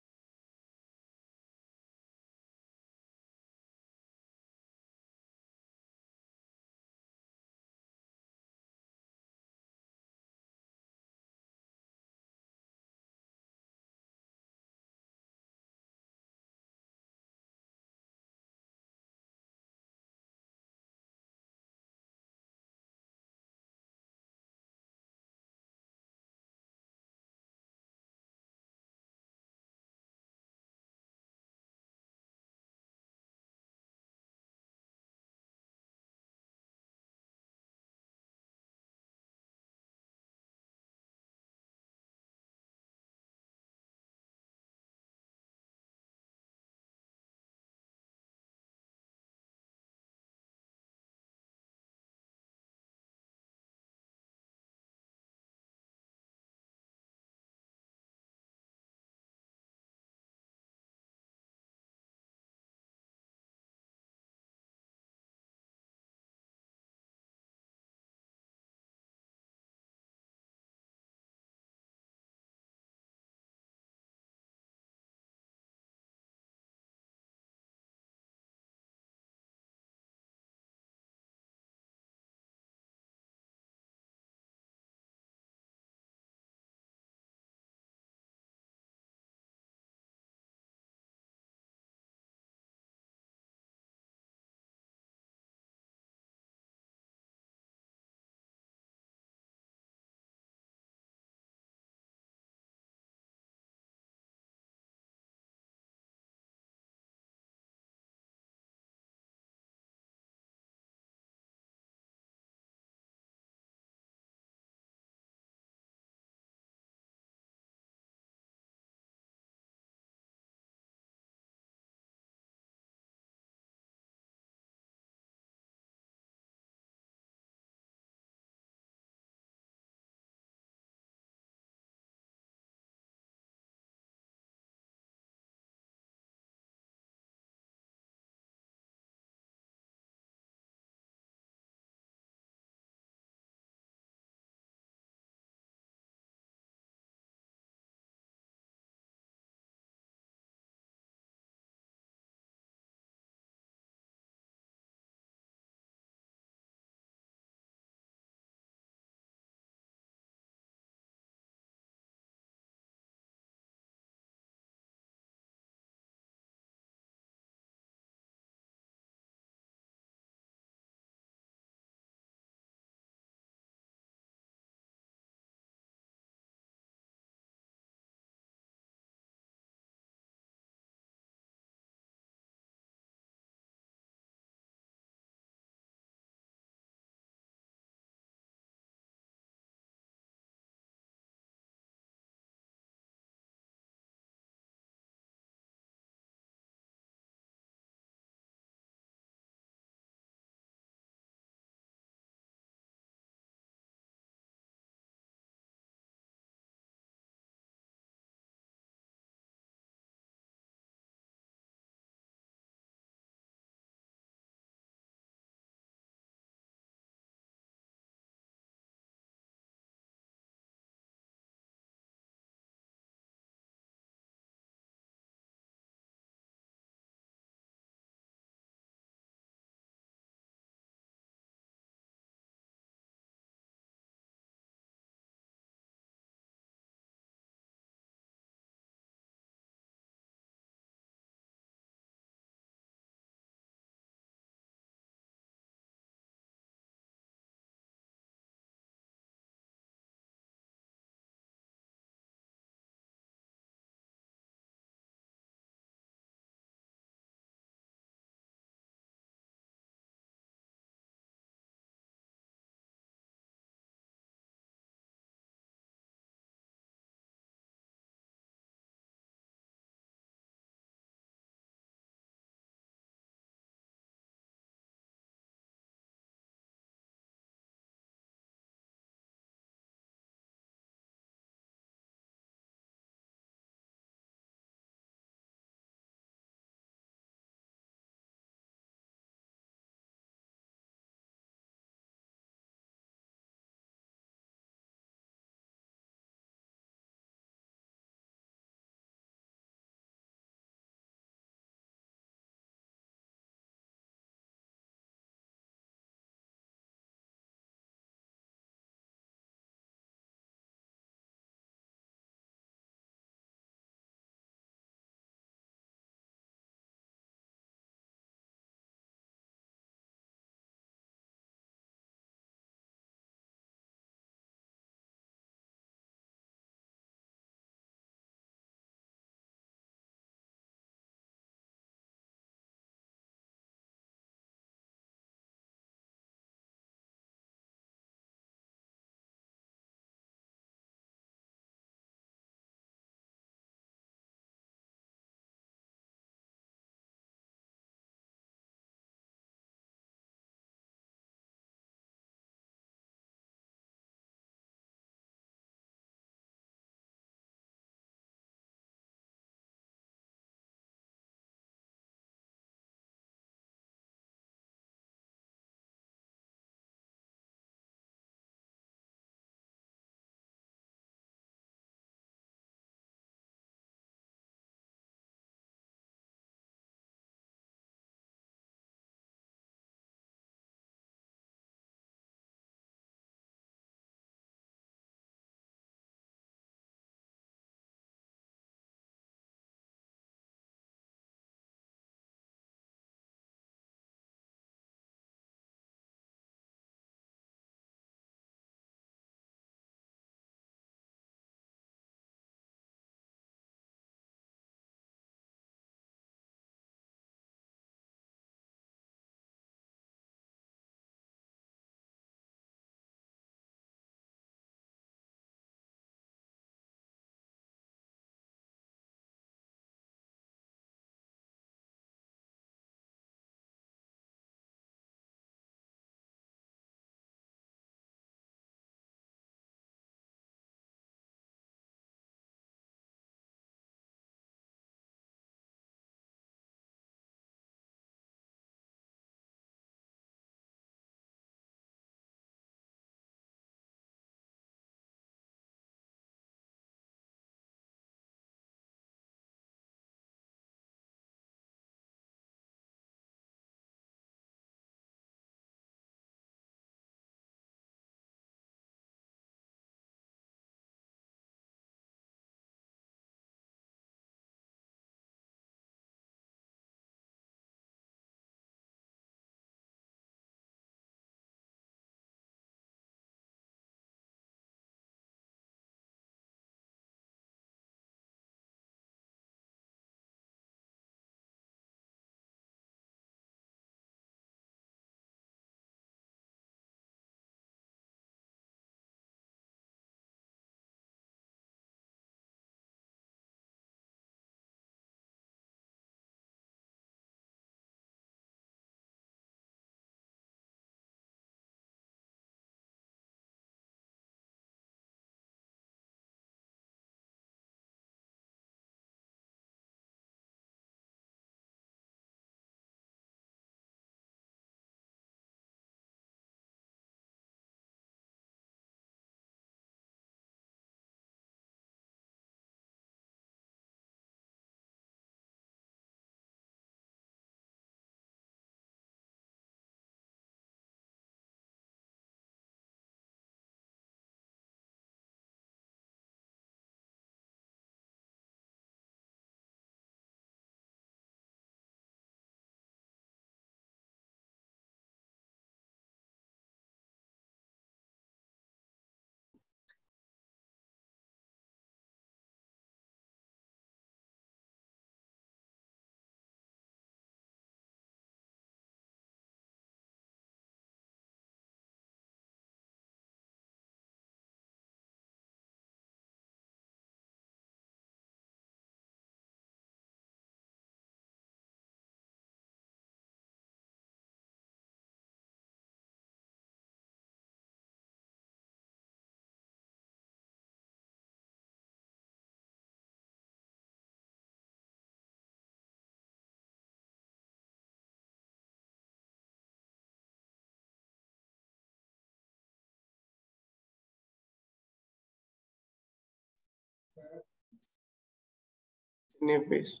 Naive Bayes.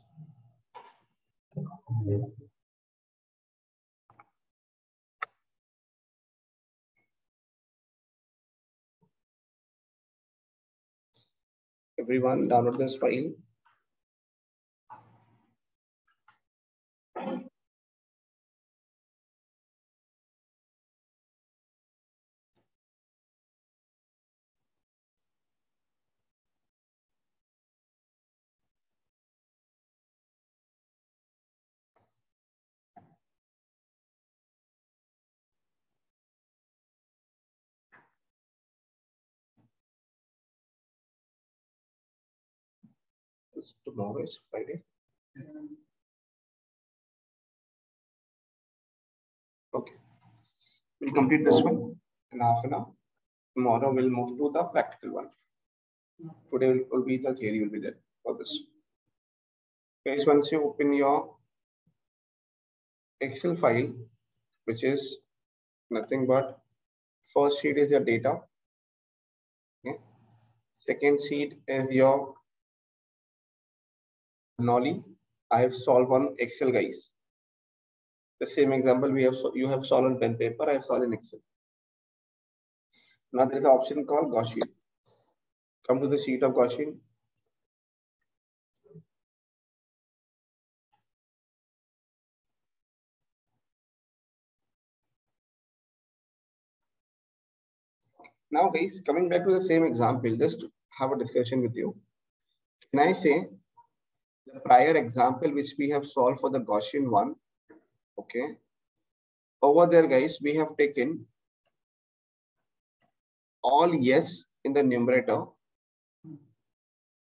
Everyone download this file. Tomorrow is Friday. Okay. We'll complete this one in half an hour. Tomorrow we'll move to the practical one. Today will be the theory will be there for this. Guys, once you open your Excel file, which is nothing but first sheet is your data. Okay. Second sheet is your Nolly. I have solved on Excel, guys. The same example you have solved on pen paper, I have solved in Excel. Now there is an option called Gaussian. Come to the sheet of Gaussian. Now guys, coming back to the same example, just to have a discussion with you. Can I say the prior example which we have solved for the Gaussian one, okay? Over there, guys, we have taken all yes in the numerator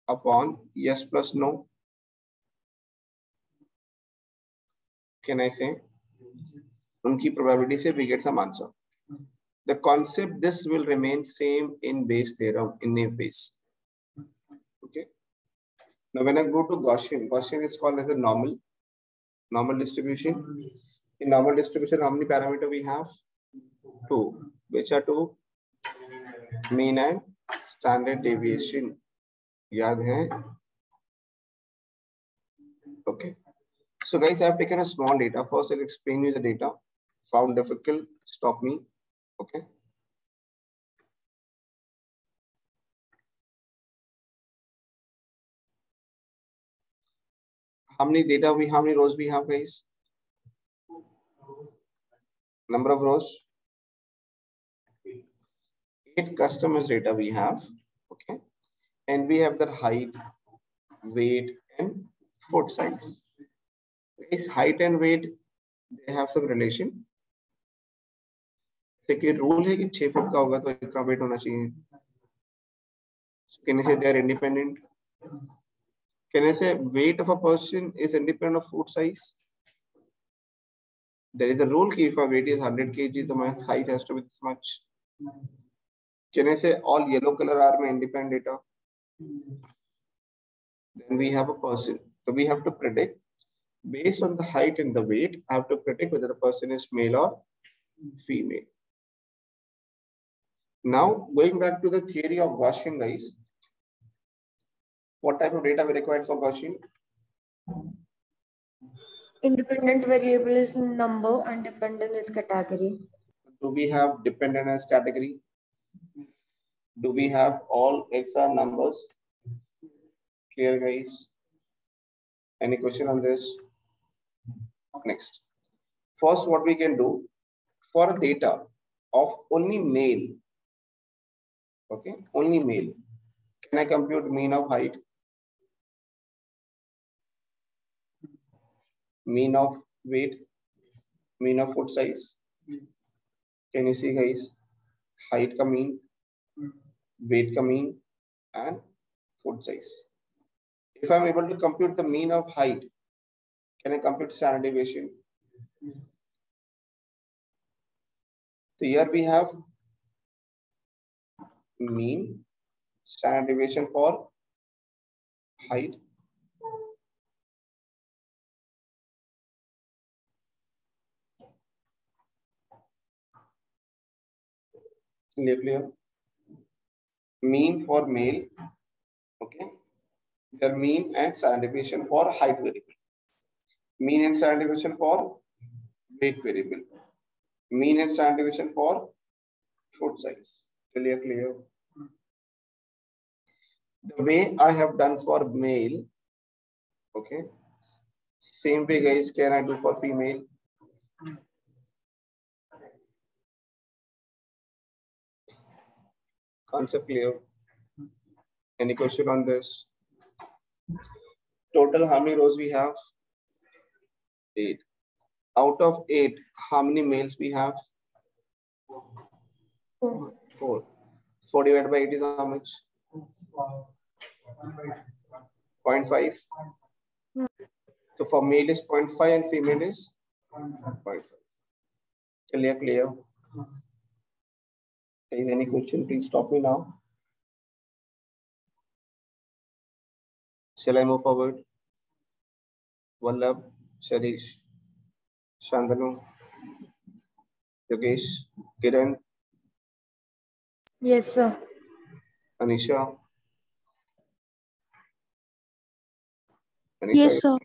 upon yes plus no. Can I say? Unki probability se we get some answer. The concept, this will remain same in Bayes theorem, in Naive Bayes. Okay. Now, when I go to Gaussian, Gaussian is called as a normal distribution. In normal distribution, how many parameters we have? 2. Which are 2? Mean and standard deviation. Yaad hai? Okay. So guys, I have taken a small data. First, I'll explain you the data. Found difficult, stop me. Okay. How many rows we have, guys? Number of rows? 8 customers data we have. Okay. And we have the height, weight, and foot size. Is height and weight, they have some relation. देखिए rule है कि 6 foot का होगा तो इतना weight होना चाहिए. Can I say they are independent? Can I say weight of a person is independent of foot size? There is a rule कि if a weight is 100 kg, then my size has to be this much. Can I say all yellow color are my independent data? Then we have a person. So we have to predict based on the height and the weight. I have to predict whether the person is male or female. Now going back to the theory of Gaussian, guys. What type of data we require for Gaussian? Independent variable is number and dependent is category. Do we have dependent as category? Do we have all X are numbers? Clear, guys? Any question on this? Next. First, what we can do for data of only male. Okay, only male. Can I compute mean of height? Mean of weight? Mean of foot size? Can you see, guys? Height ka mean, weight ka mean, and foot size. If I'm able to compute the mean of height, can I compute standard deviation? So here we have mean, standard deviation for height. Clear? Mean for male, okay, their mean and standard deviation for height variable, mean and standard deviation for weight variable, mean and standard deviation for foot size. Clear? The way I have done for male, okay, same way guys can I do for female? Concept clear? Any question on this? Total how many rows we have? 8. Out of 8, how many males we have? 4. 4. 4 divided by 8 is how much? 0.5. So for male is 0.5 and female is 0.5. Clear? Is any question? Please stop me now. Shall I move forward? Vallabh, Sharish, Shantanu, Yogesh, Kiran, Yes, sir. Anisha. Yes, sir.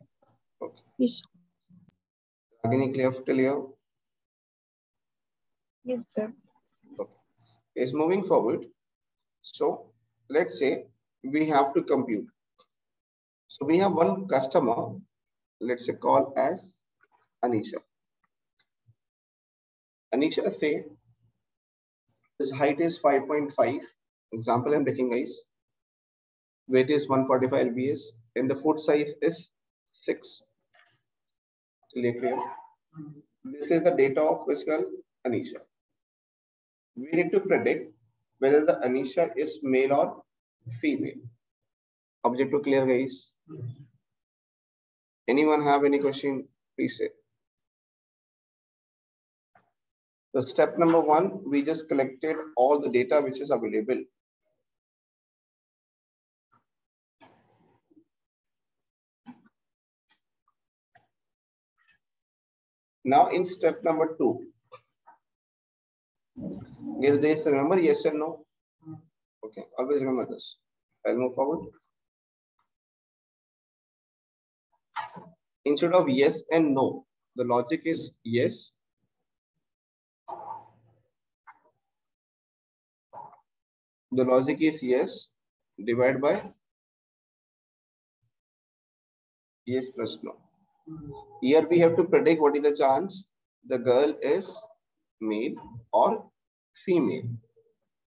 Okay. Yes. Ragini, clear till here? Yes, sir. Okay. Is moving forward. So let's say we have to compute. So we have one customer, let's say call as Anisha. Anisha say his height is 5.5. Example I'm taking guys. Weight is 145 lbs and the foot size is 6. Clear? This is the data of which girl? Anisha. We need to predict whether the Anisha is male or female. Objective clear guys? Anyone have any question? Please say. So step number 1, we just collected all the data which is available. Now in step number 2, yes, days remember yes and no? Okay, always remember this. I'll move forward. Instead of yes and no, the logic is yes. The logic is yes, divide by yes plus no. Here we have to predict what is the chance the girl is male or female.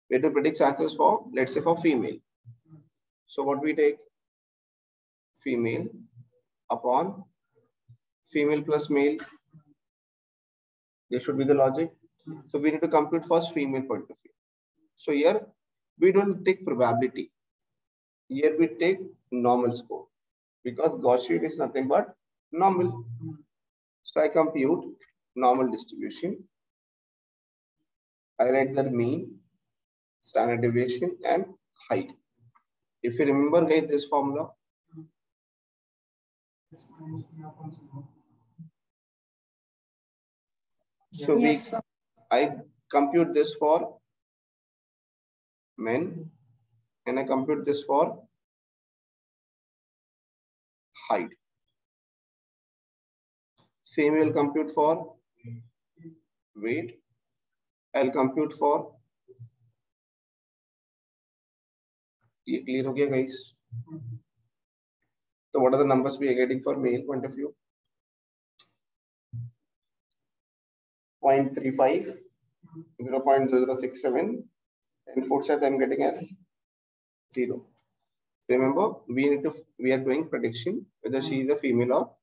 We have to predict chances for, let's say for female. So what we take? Female upon female plus male. This should be the logic. So we need to compute first female point of view. So here we don't take probability. Here we take normal score because Gaussian is nothing but normal. So I compute normal distribution. I write the mean, standard deviation and height. If you remember guys this formula, so Yes, sir. I compute this for men and I compute this for height. Same will compute for weight. I'll compute for. ये clear हो गया guys? So what are the numbers we are getting for male point of view? 0.35, 0.067, and foot size I'm getting as 0. Remember, we are doing prediction whether she is a female or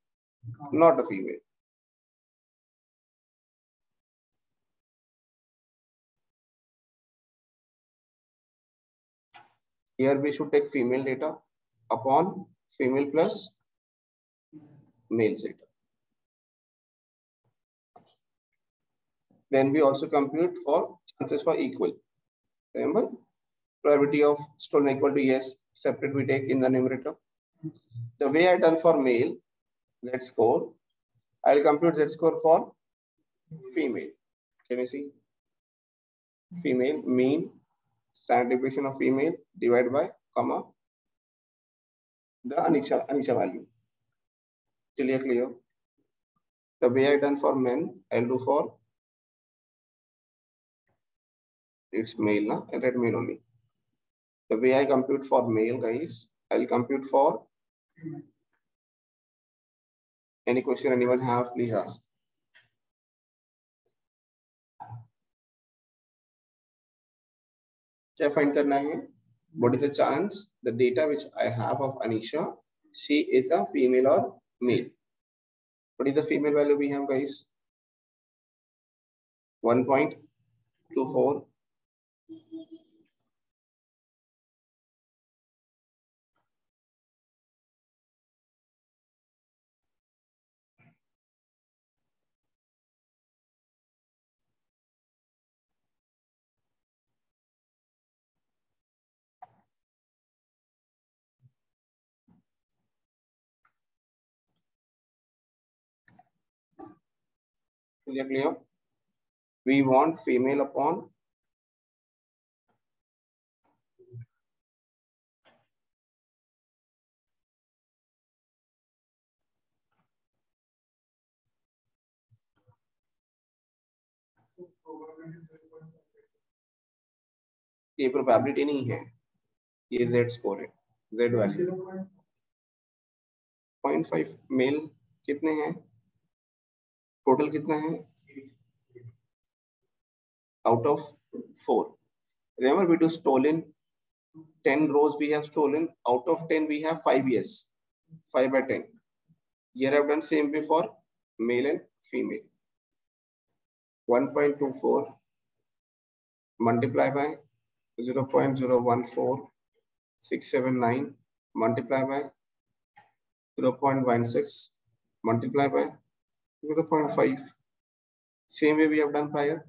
not a female. Here we should take female data upon female plus male data. Then we also compute for chances for equal. Remember, probability of stolen equal to yes, separate we take in the numerator. The way I done for male, Z score, I'll compute Z score for female. Can you see? Female mean standard deviation of female divided by comma the Anisha value. Till here clear? The way I done for men, I'll do for it's male, na? I read male only. The way I compute for male, guys, I'll compute for any question anyone have, please ask. क्या find करना है? What is the chance? The data which I have of Anisha, she is a female or male. What is the female value we have, guys? 1.24. Clear? We want female upon ये probability नहीं है, ये z score है, z value 0.5 mail कितने हैं, total कितना है, out of 4. Remember we do stolen 10 rows we have stolen, out of 10 we have 5 yes, 5 by 10. Here I have done same way for male and female. 1.24 multiply by 0.014679 multiply by 0.16 multiply by 0.5. Same way we have done prior.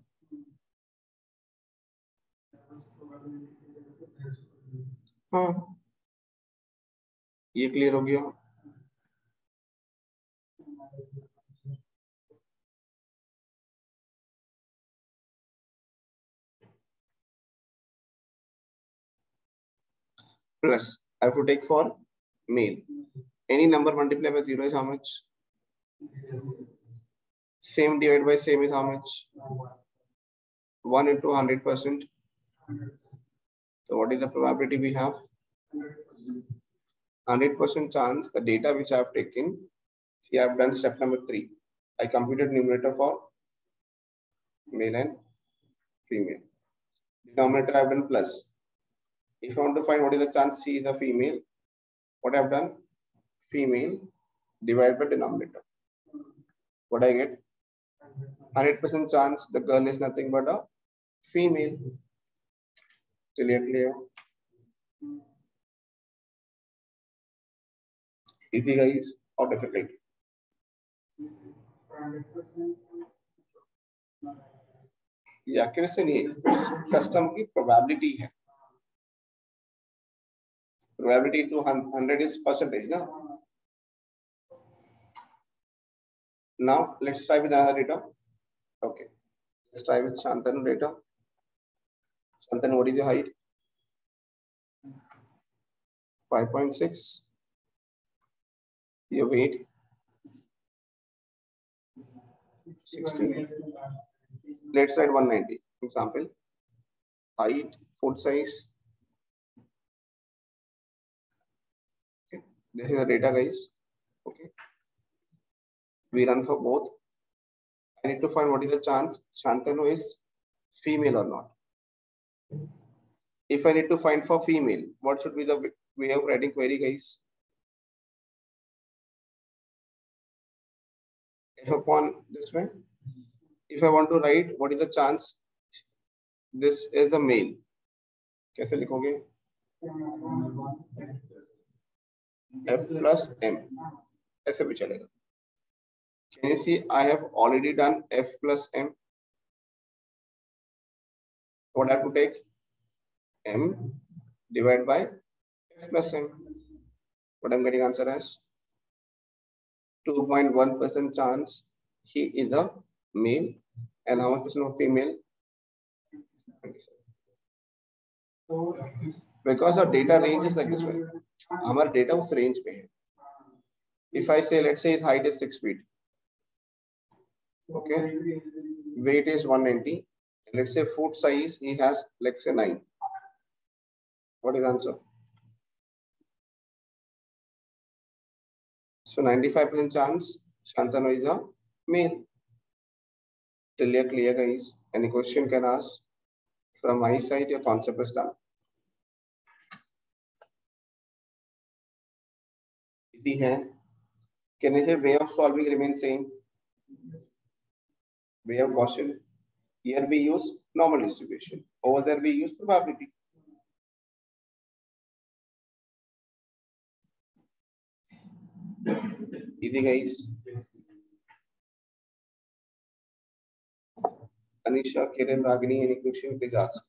हाँ, ये clear हो गया. Plus, I have to take for male. Any number multiplied by 0 is how much? Same divided by same is how much? 1 into 100%. So what is the probability we have? 100% chance. The data which I have taken, I have done step number 3. I computed numerator for male and female. Denominator I have done plus. If I want to find what is the chance she is a female, what I have done? Female divided by denominator. What I get? 100% chance the girl is nothing but a female. Clear? Easy, guys, or difficult? ये accuracy नहीं है, custom की probability है. Probability into 100 is percentage, na? Now let's try with another data. Okay, let's try with Shantanu data. Shantanu, what is your height? 5.6. Your weight? 16. Let's write 190. Example. Height, foot size. Okay. This is the data, guys. Okay. We run for both. I need to find what is the chance Shantanu is female or not. If I need to find for female, what should be the way of writing query, guys? If upon this way, if I want to write what is the chance this is a male, कैसे लिखोगे? F plus M. ऐसे भी चलेगा. Can you see I have already done F plus M? What I have to take? M divided by F plus M. What I'm getting answer as 2.1% chance he is a male, and how much percent of female? 27. Because our data range is like this way. हमारा data उस range में है. If I say, let's say his height is 6 feet, okay, weight is 190, let's say foot size he has, let's say 9. What is the answer? So 95% chance Shantanu is a male. Till you're clear, guys. Any question can ask. From my side, your concept is done. Easy hai. Can I say way of solving remains same? Way of Gaussian. Here we use normal distribution. Over there we use probability. Easy, guys. Anisha, Kiran, Ragini, any question, please ask.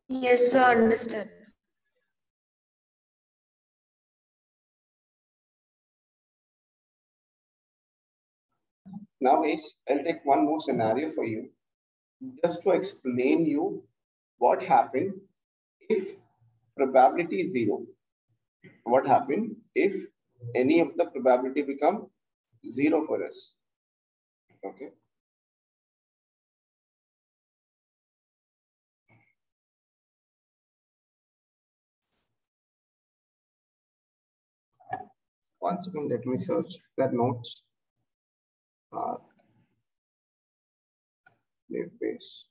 Yes, sir, understood. Now, guys, I'll take one more scenario for you, just to explain you what happened if probability is 0. What happened if any of the probability become 0 for us? Okay. Once again, let me search that notes. Naive Bayes.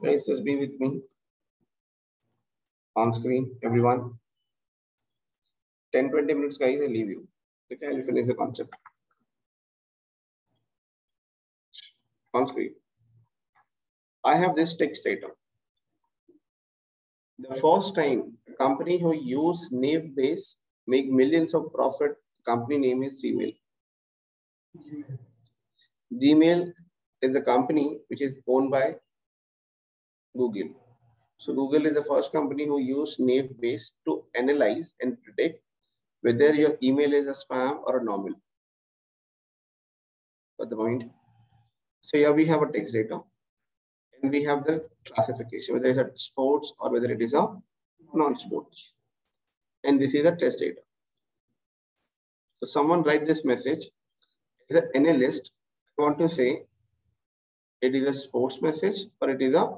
Guys, just be with me on screen, everyone. 10-20 minutes, guys, I'll leave you. Okay, I'll finish the concept. On screen. I have this text data. The first time a company who use Naive Bayes make millions of profit, company name is Gmail. Gmail is a company which is owned by Google. So Google is the first company who used Naive Bayes to analyze and predict whether your email is a spam or a normal. Got the point? So here we have a text data. And we have the classification, whether it's a sports or whether it is a non-sports. And this is a test data. So someone write this message. Is an analyst want to say it is a sports message or it is a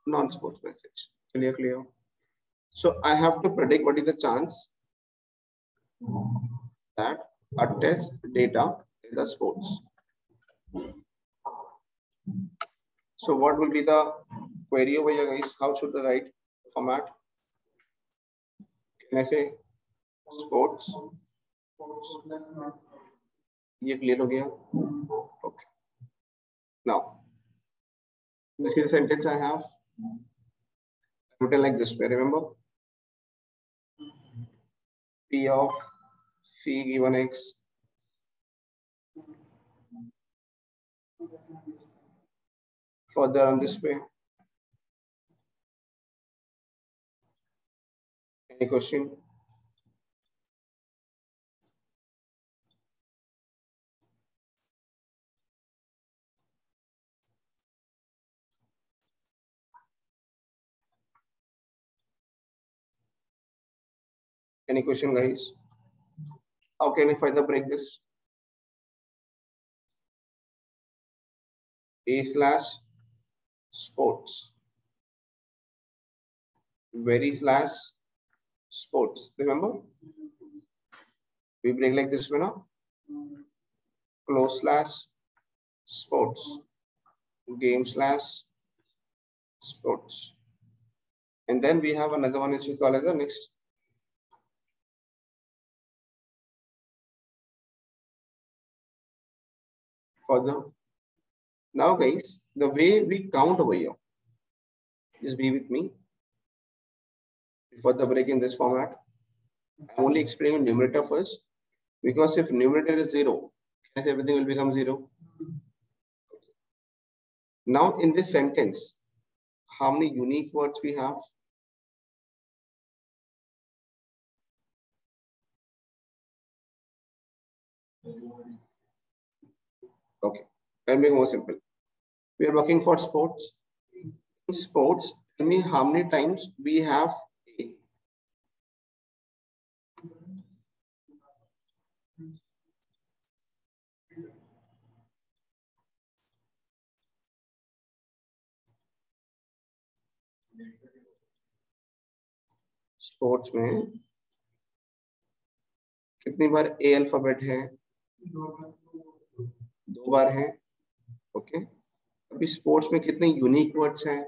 non-sports message. Clear? So I have to predict what is the chance that a test data is a sports. So what will be the query over here, guys? How should I write format? Can I say sports? ये clear हो गया? Okay. Now, this is the sentence I have written like this way. Remember, P of C given X further on this way. Any question? Any question, guys? How can I further break this? A/sports. Very/sports. Remember? We break like this way now. Close/sports. Game/sports. And then we have another one which is called as the next. For the now guys, the way we count over here, just be with me. Before the break in this format, I'm only explaining numerator first, because if numerator is 0, everything will become 0. Now in this sentence, how many unique words we have? Okay, I'll make it more simple. We are working for sports. In sports, tell me how many times we have A. Sports में कितनी बार ए alphabet है? 2 बार है. Okay, अभी sports में कितने unique words हैं?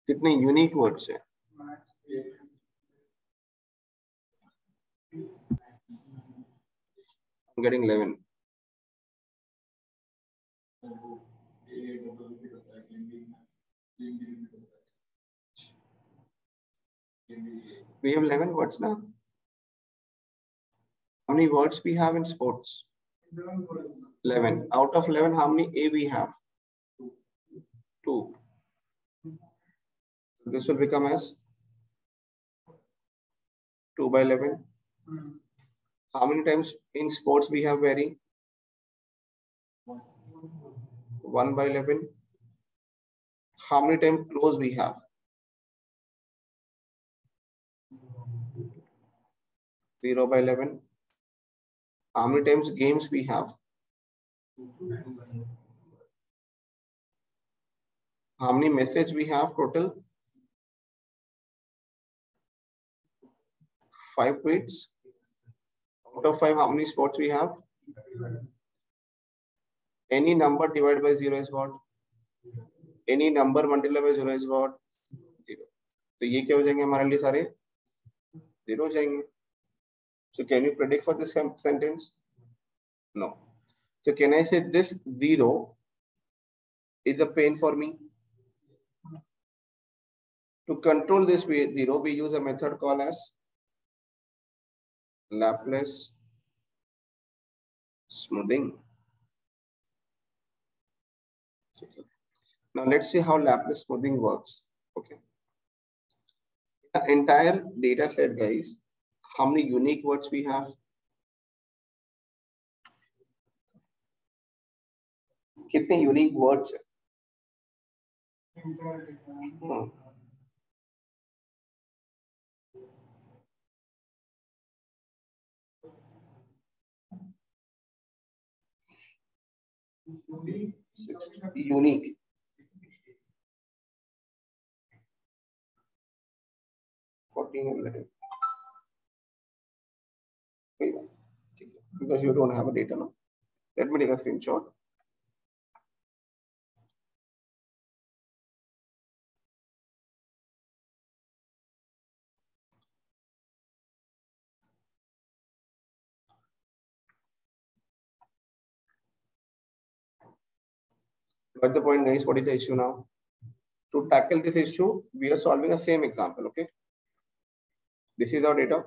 कितने unique words हैं? I'm getting 11. We have 11 words now. How many words we have in sports? 11. Out of 11, how many A we have? 2. This will become as 2 by 11. How many times in sports we have very? 1 by 11. How many times close we have? 0 by 11. How many times games we have? How many messages we have total? 5 tweets. Out of 5, how many spots we have? Any number divided by 0 is what? Any number multiplied by 0 is what? 0. तो ये क्या हो जाएंगे हमारे लिए सारे? 0 हो जाएंगे. So can you predict for this sentence? No. So can I say this 0 is a pain for me? To control this 0, we use a method called as Laplace smoothing. Okay. Now let's see how Laplace smoothing works. Okay. The entire data set, guys, how many unique words we have? कितने unique words हैं? Unique. Because you don't have a data now. Let me take a screenshot. Got the point, guys? What is the issue now? To tackle this issue, we are solving the same example. Okay. This is our data.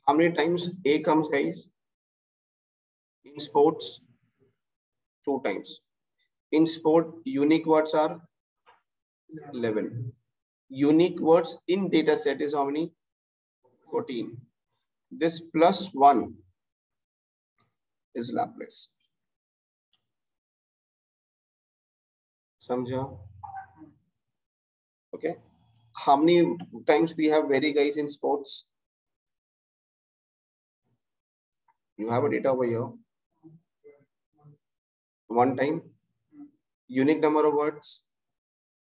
How many times A comes, guys? In sports, 2 times. In sport, unique words are 11. Unique words in data set is how many? 14. This plus 1 is Laplace. समझा? Okay. How many times we have vary guys in sports? You have a data over here. One time. Unique number of words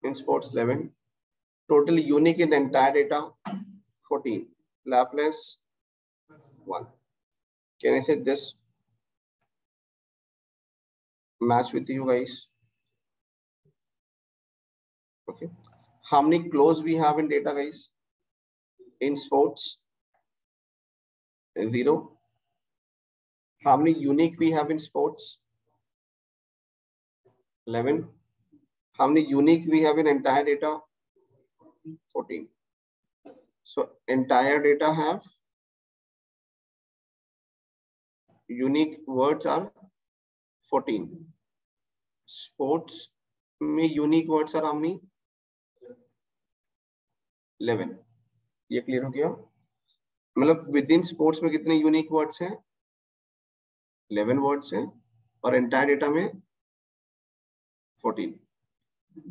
in sports 11. Total unique in the entire data 14. Laplace 1. Can I say this match with you guys? Okay. How many close we have in data guys? In sports 0. How many unique we have in sports? 11. How many unique we have in entire data? 14. So entire data have unique words are 14. Sports में unique words are how many? 11. ये clear हो गया? मतलब with in sports में कितने unique words हैं? 11 words हैं और एंटायर डेटा में 14.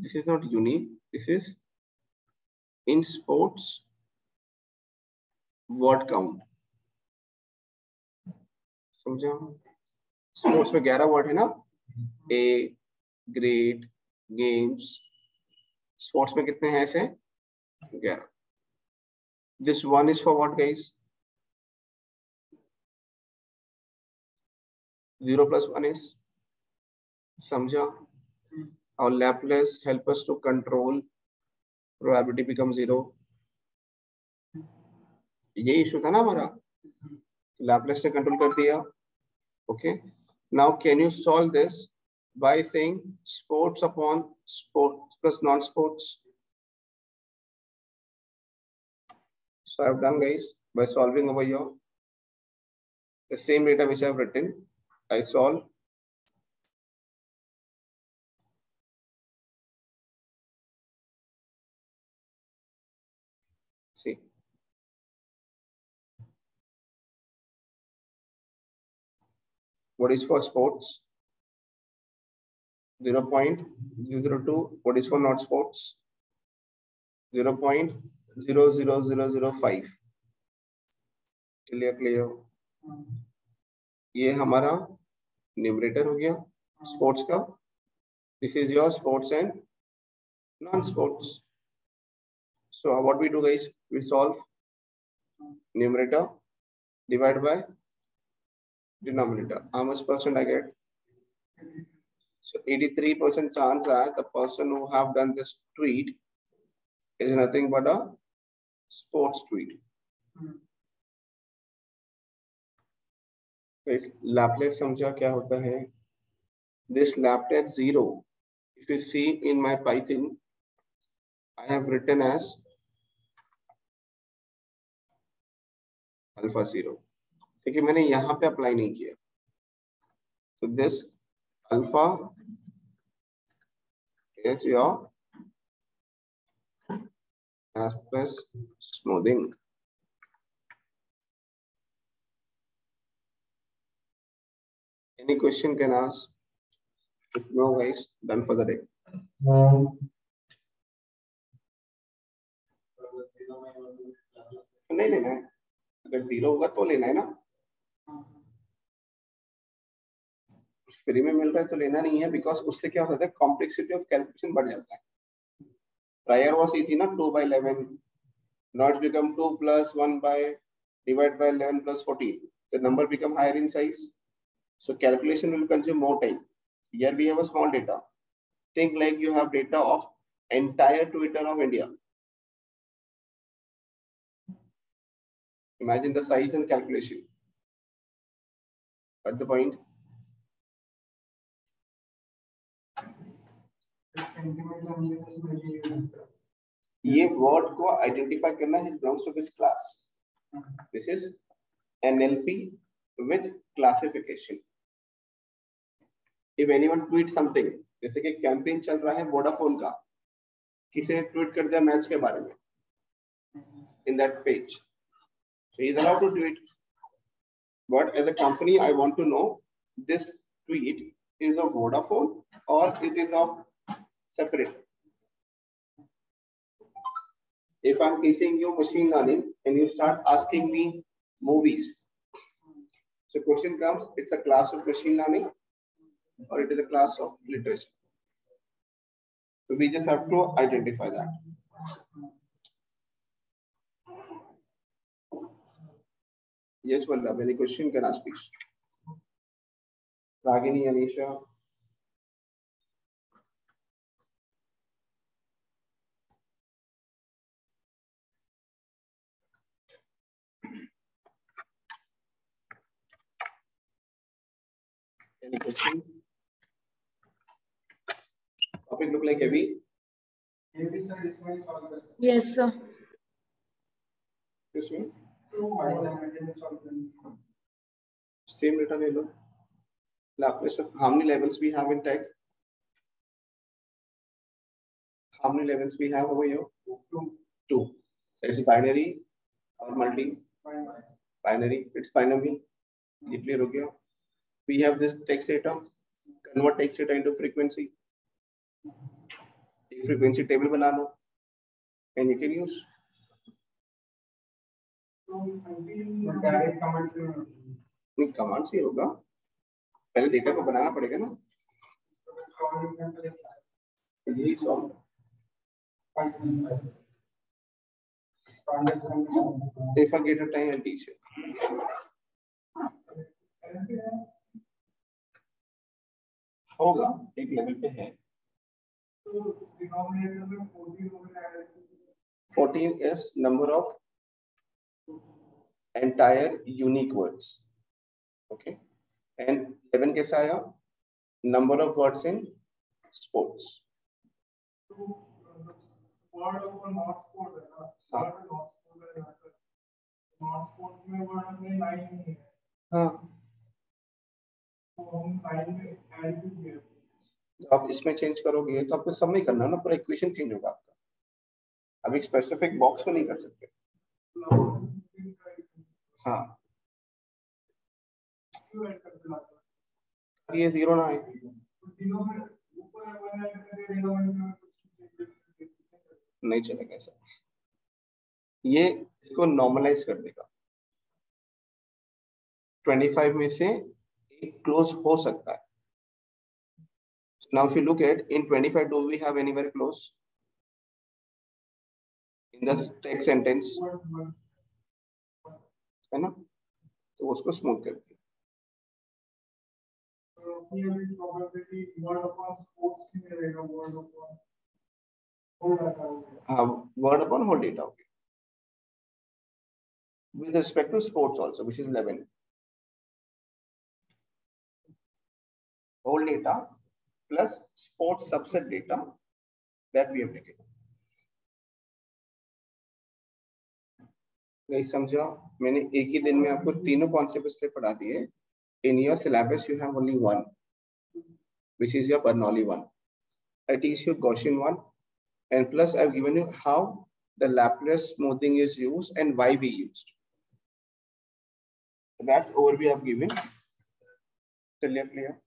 This is not unique. This is in sports word count. समझा? स्पोर्ट्स में 11 वर्ड है ना? A, great, games. स्पोर्ट्स में कितने हैं ऐसे? 11. This one is for what guys? 0 plus 1 is? समझा? Our Laplace help us to control probability become 0. ये इशू था ना हमारा, Laplace ने कंट्रोल कर दिया. Okay. Now can you solve this by saying sports upon sports plus non-sports? So I have done guys by solving over here the same data which I have written. I solve. See. What is for sports? 0.002. What is for not sports? 0.00005. Clear. ये हमारा numerator हो गया sports का. This is your sports and non-sports. So what we do guys? We solve numerator divided by denominator. How much percent I get? So 83% chance that the person who have done this tweet is nothing but a sports tweet. Guys, Laplace समझा क्या होता है? This Laplace 0, if you see in my Python, I have written as alpha 0. क्योंकि मैंने यहाँ पे apply नहीं किया. So this alpha is your Laplace smoothing. Any question can ask. If no guys, done for the day. नहीं लेना है. अगर 0 होगा तो लेना है ना. फ्री में मिल रहा है तो लेना नहीं है, बिकॉज उससे क्या होता है कॉम्प्लेक्सिटी ऑफ कैलकुलेशन बढ़ जाता है. प्रायर वाज इजी ना 2 by 11. Now it's become 2 plus 1 by divided by 11 plus 14. The number become higher in size. So calculation will consume more time. Here we have a small data. Think like you have data of entire Twitter of India. Imagine the size and calculation. At the point. ये word को identify करना है belongs to this class. This is NLP with classification. If anyone tweet something, जैसे कि campaign चल रहा है Vodafone का, किसी ने ट्वीट कर दिया मैच के बारे में in that page, so he is allowed to tweet. But as a company, I want to know this tweet is of Vodafone or it is of separate. If I'm teaching you machine learning and you start asking me movies, so question comes, it's a class of machine learning or it is a class of literature. So we just have to identify that. Yes, Vallabh, any question can ask please. Ragini, Anisha. Any question? Topic look like heavy? Yes, sir. This one? So, Same data ले लो. How many levels we have in tech? How many levels we have over here? Two. So it's binary or multi? Binary. It's binary. ये clear हो गया? We have this text data. Convert text data into frequency. एक frequency table बना लो. And you can use. direct command नहीं command से होगा. पहले data को बनाना पड़ेगा ना. यही solve. If I get a time, I'll teach you. होगा एक लेवल पे है. 14 is number of entire unique words. Okay. And 11 कैसा आया? Number of words in sports. word of not sport है ना, word not sport है ना, not sport में word में line नहीं है, हाँ. तो हम line में add भी किया. आप इसमें चेंज करोगे तो आपको सब में करना ना, पूरा इक्वेशन चेंज होगा आपका. अब एक स्पेसिफिक बॉक्स को नहीं कर सकते. हाँ. ये जीरो ना आए. नहीं चलेगा ऐसा. ये इसको नॉर्मलाइज कर देगा. 25 में से एक क्लोज हो सकता है. Now if you look at in 25, do we have anywhere close in the text sentence? है ना? तो उसको स्मूथ कर दिया. हाँ, word upon whole data. Okay. With respect to sports also, which is 11. Whole data plus sports subset data that we have taken. Guys, समझा? मैंने एक ही दिन में आपको तीनों कॉन्सेप्ट इसलिए पढ़ा दिए. In your syllabus, you have only one, which is your Bernoulli one. I teach you Gaussian one, and plus I've given you how the Laplace smoothing is used and why we used. That's overview I've given. Clear?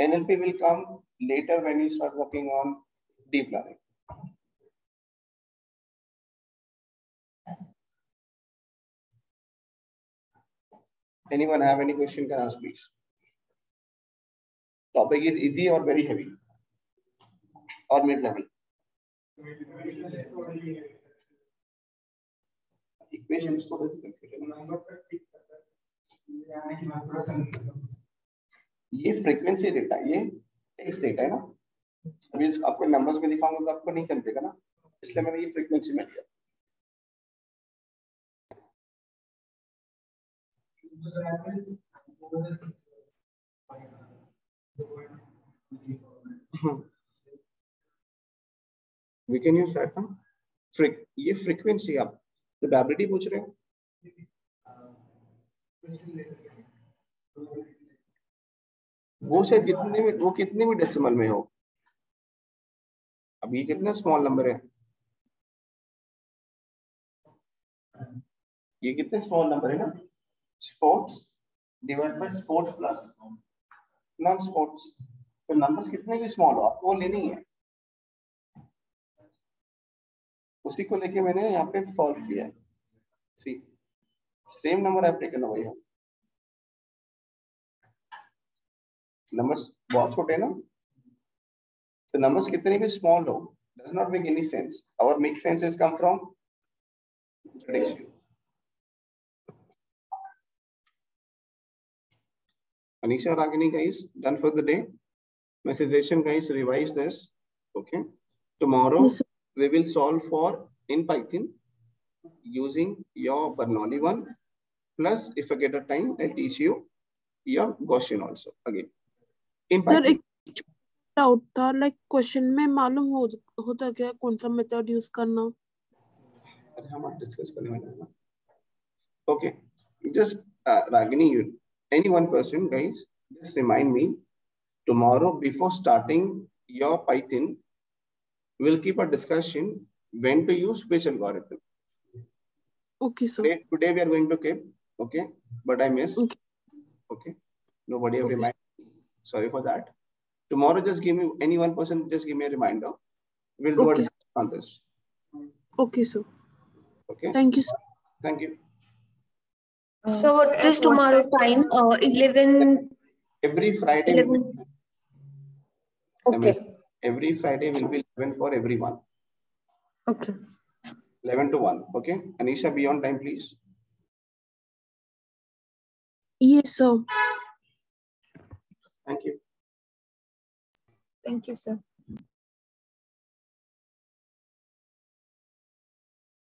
NLP will come later when you start working on deep learning. Anyone have any question can ask please. Topic is easy or very heavy or mid-level? Equations तो वैसे confusion. ये frequency data, ये text data है ना. अभी आपको numbers में दिखाऊंगा तो आपको नहीं समझेगा ना, इसलिए मैंने ये frequency में दिया. We can use that ना. ये frequency आप probability पूछ रहे हो. वो शायद कितने में डेसिमल में हो. अब ये कितना स्मॉल नंबर है. ये कितने स्मॉल नंबर है ना. Sports divide by sports plus non sports, तो नंबर्स कितने भी स्मॉल हो आपको वो लेनी है, उसी को लेके मैंने यहाँ पे सॉल्व किया है। सी सेम नंबर आप टेकन हुआ है, नंबर्स बहुत छोटे ना, तो नंबर्स कितने भी स्मॉल हो does not make any sense. Our make sense is come from prediction. Anisha Ragini guys, done for the day. Messagation guys, revise this. Okay. Tomorrow Yes, sir. we will solve for in Python using your Bernoulli one. Plus, if I get a time, I'll teach you your Gaussian also again. In sir Python. एक doubt था, like question में मालूम होता क्या कौन सा method use करना? अरे हम डिस्कस करने वाले हैं ना. Okay, just Ragini, any one person, guys, just remind me tomorrow before starting your Python, we'll keep a discussion when to use which algorithm. Okay sir. Today we are going to keep, okay, but I missed. Okay. Okay, nobody have Okay. reminded. Sorry for that. Tomorrow, just give me any one person, just give me a reminder. We'll do a Okay. discussion on this. Okay, sir. Okay. Thank you, sir. Thank you. So what is tomorrow time? 11. Every Friday. 11. Okay. Every Friday will be 11 for everyone. Okay. 11 to 1. Okay. Anisha, be on time, please. Yes, sir. Thank you. Thank you, sir.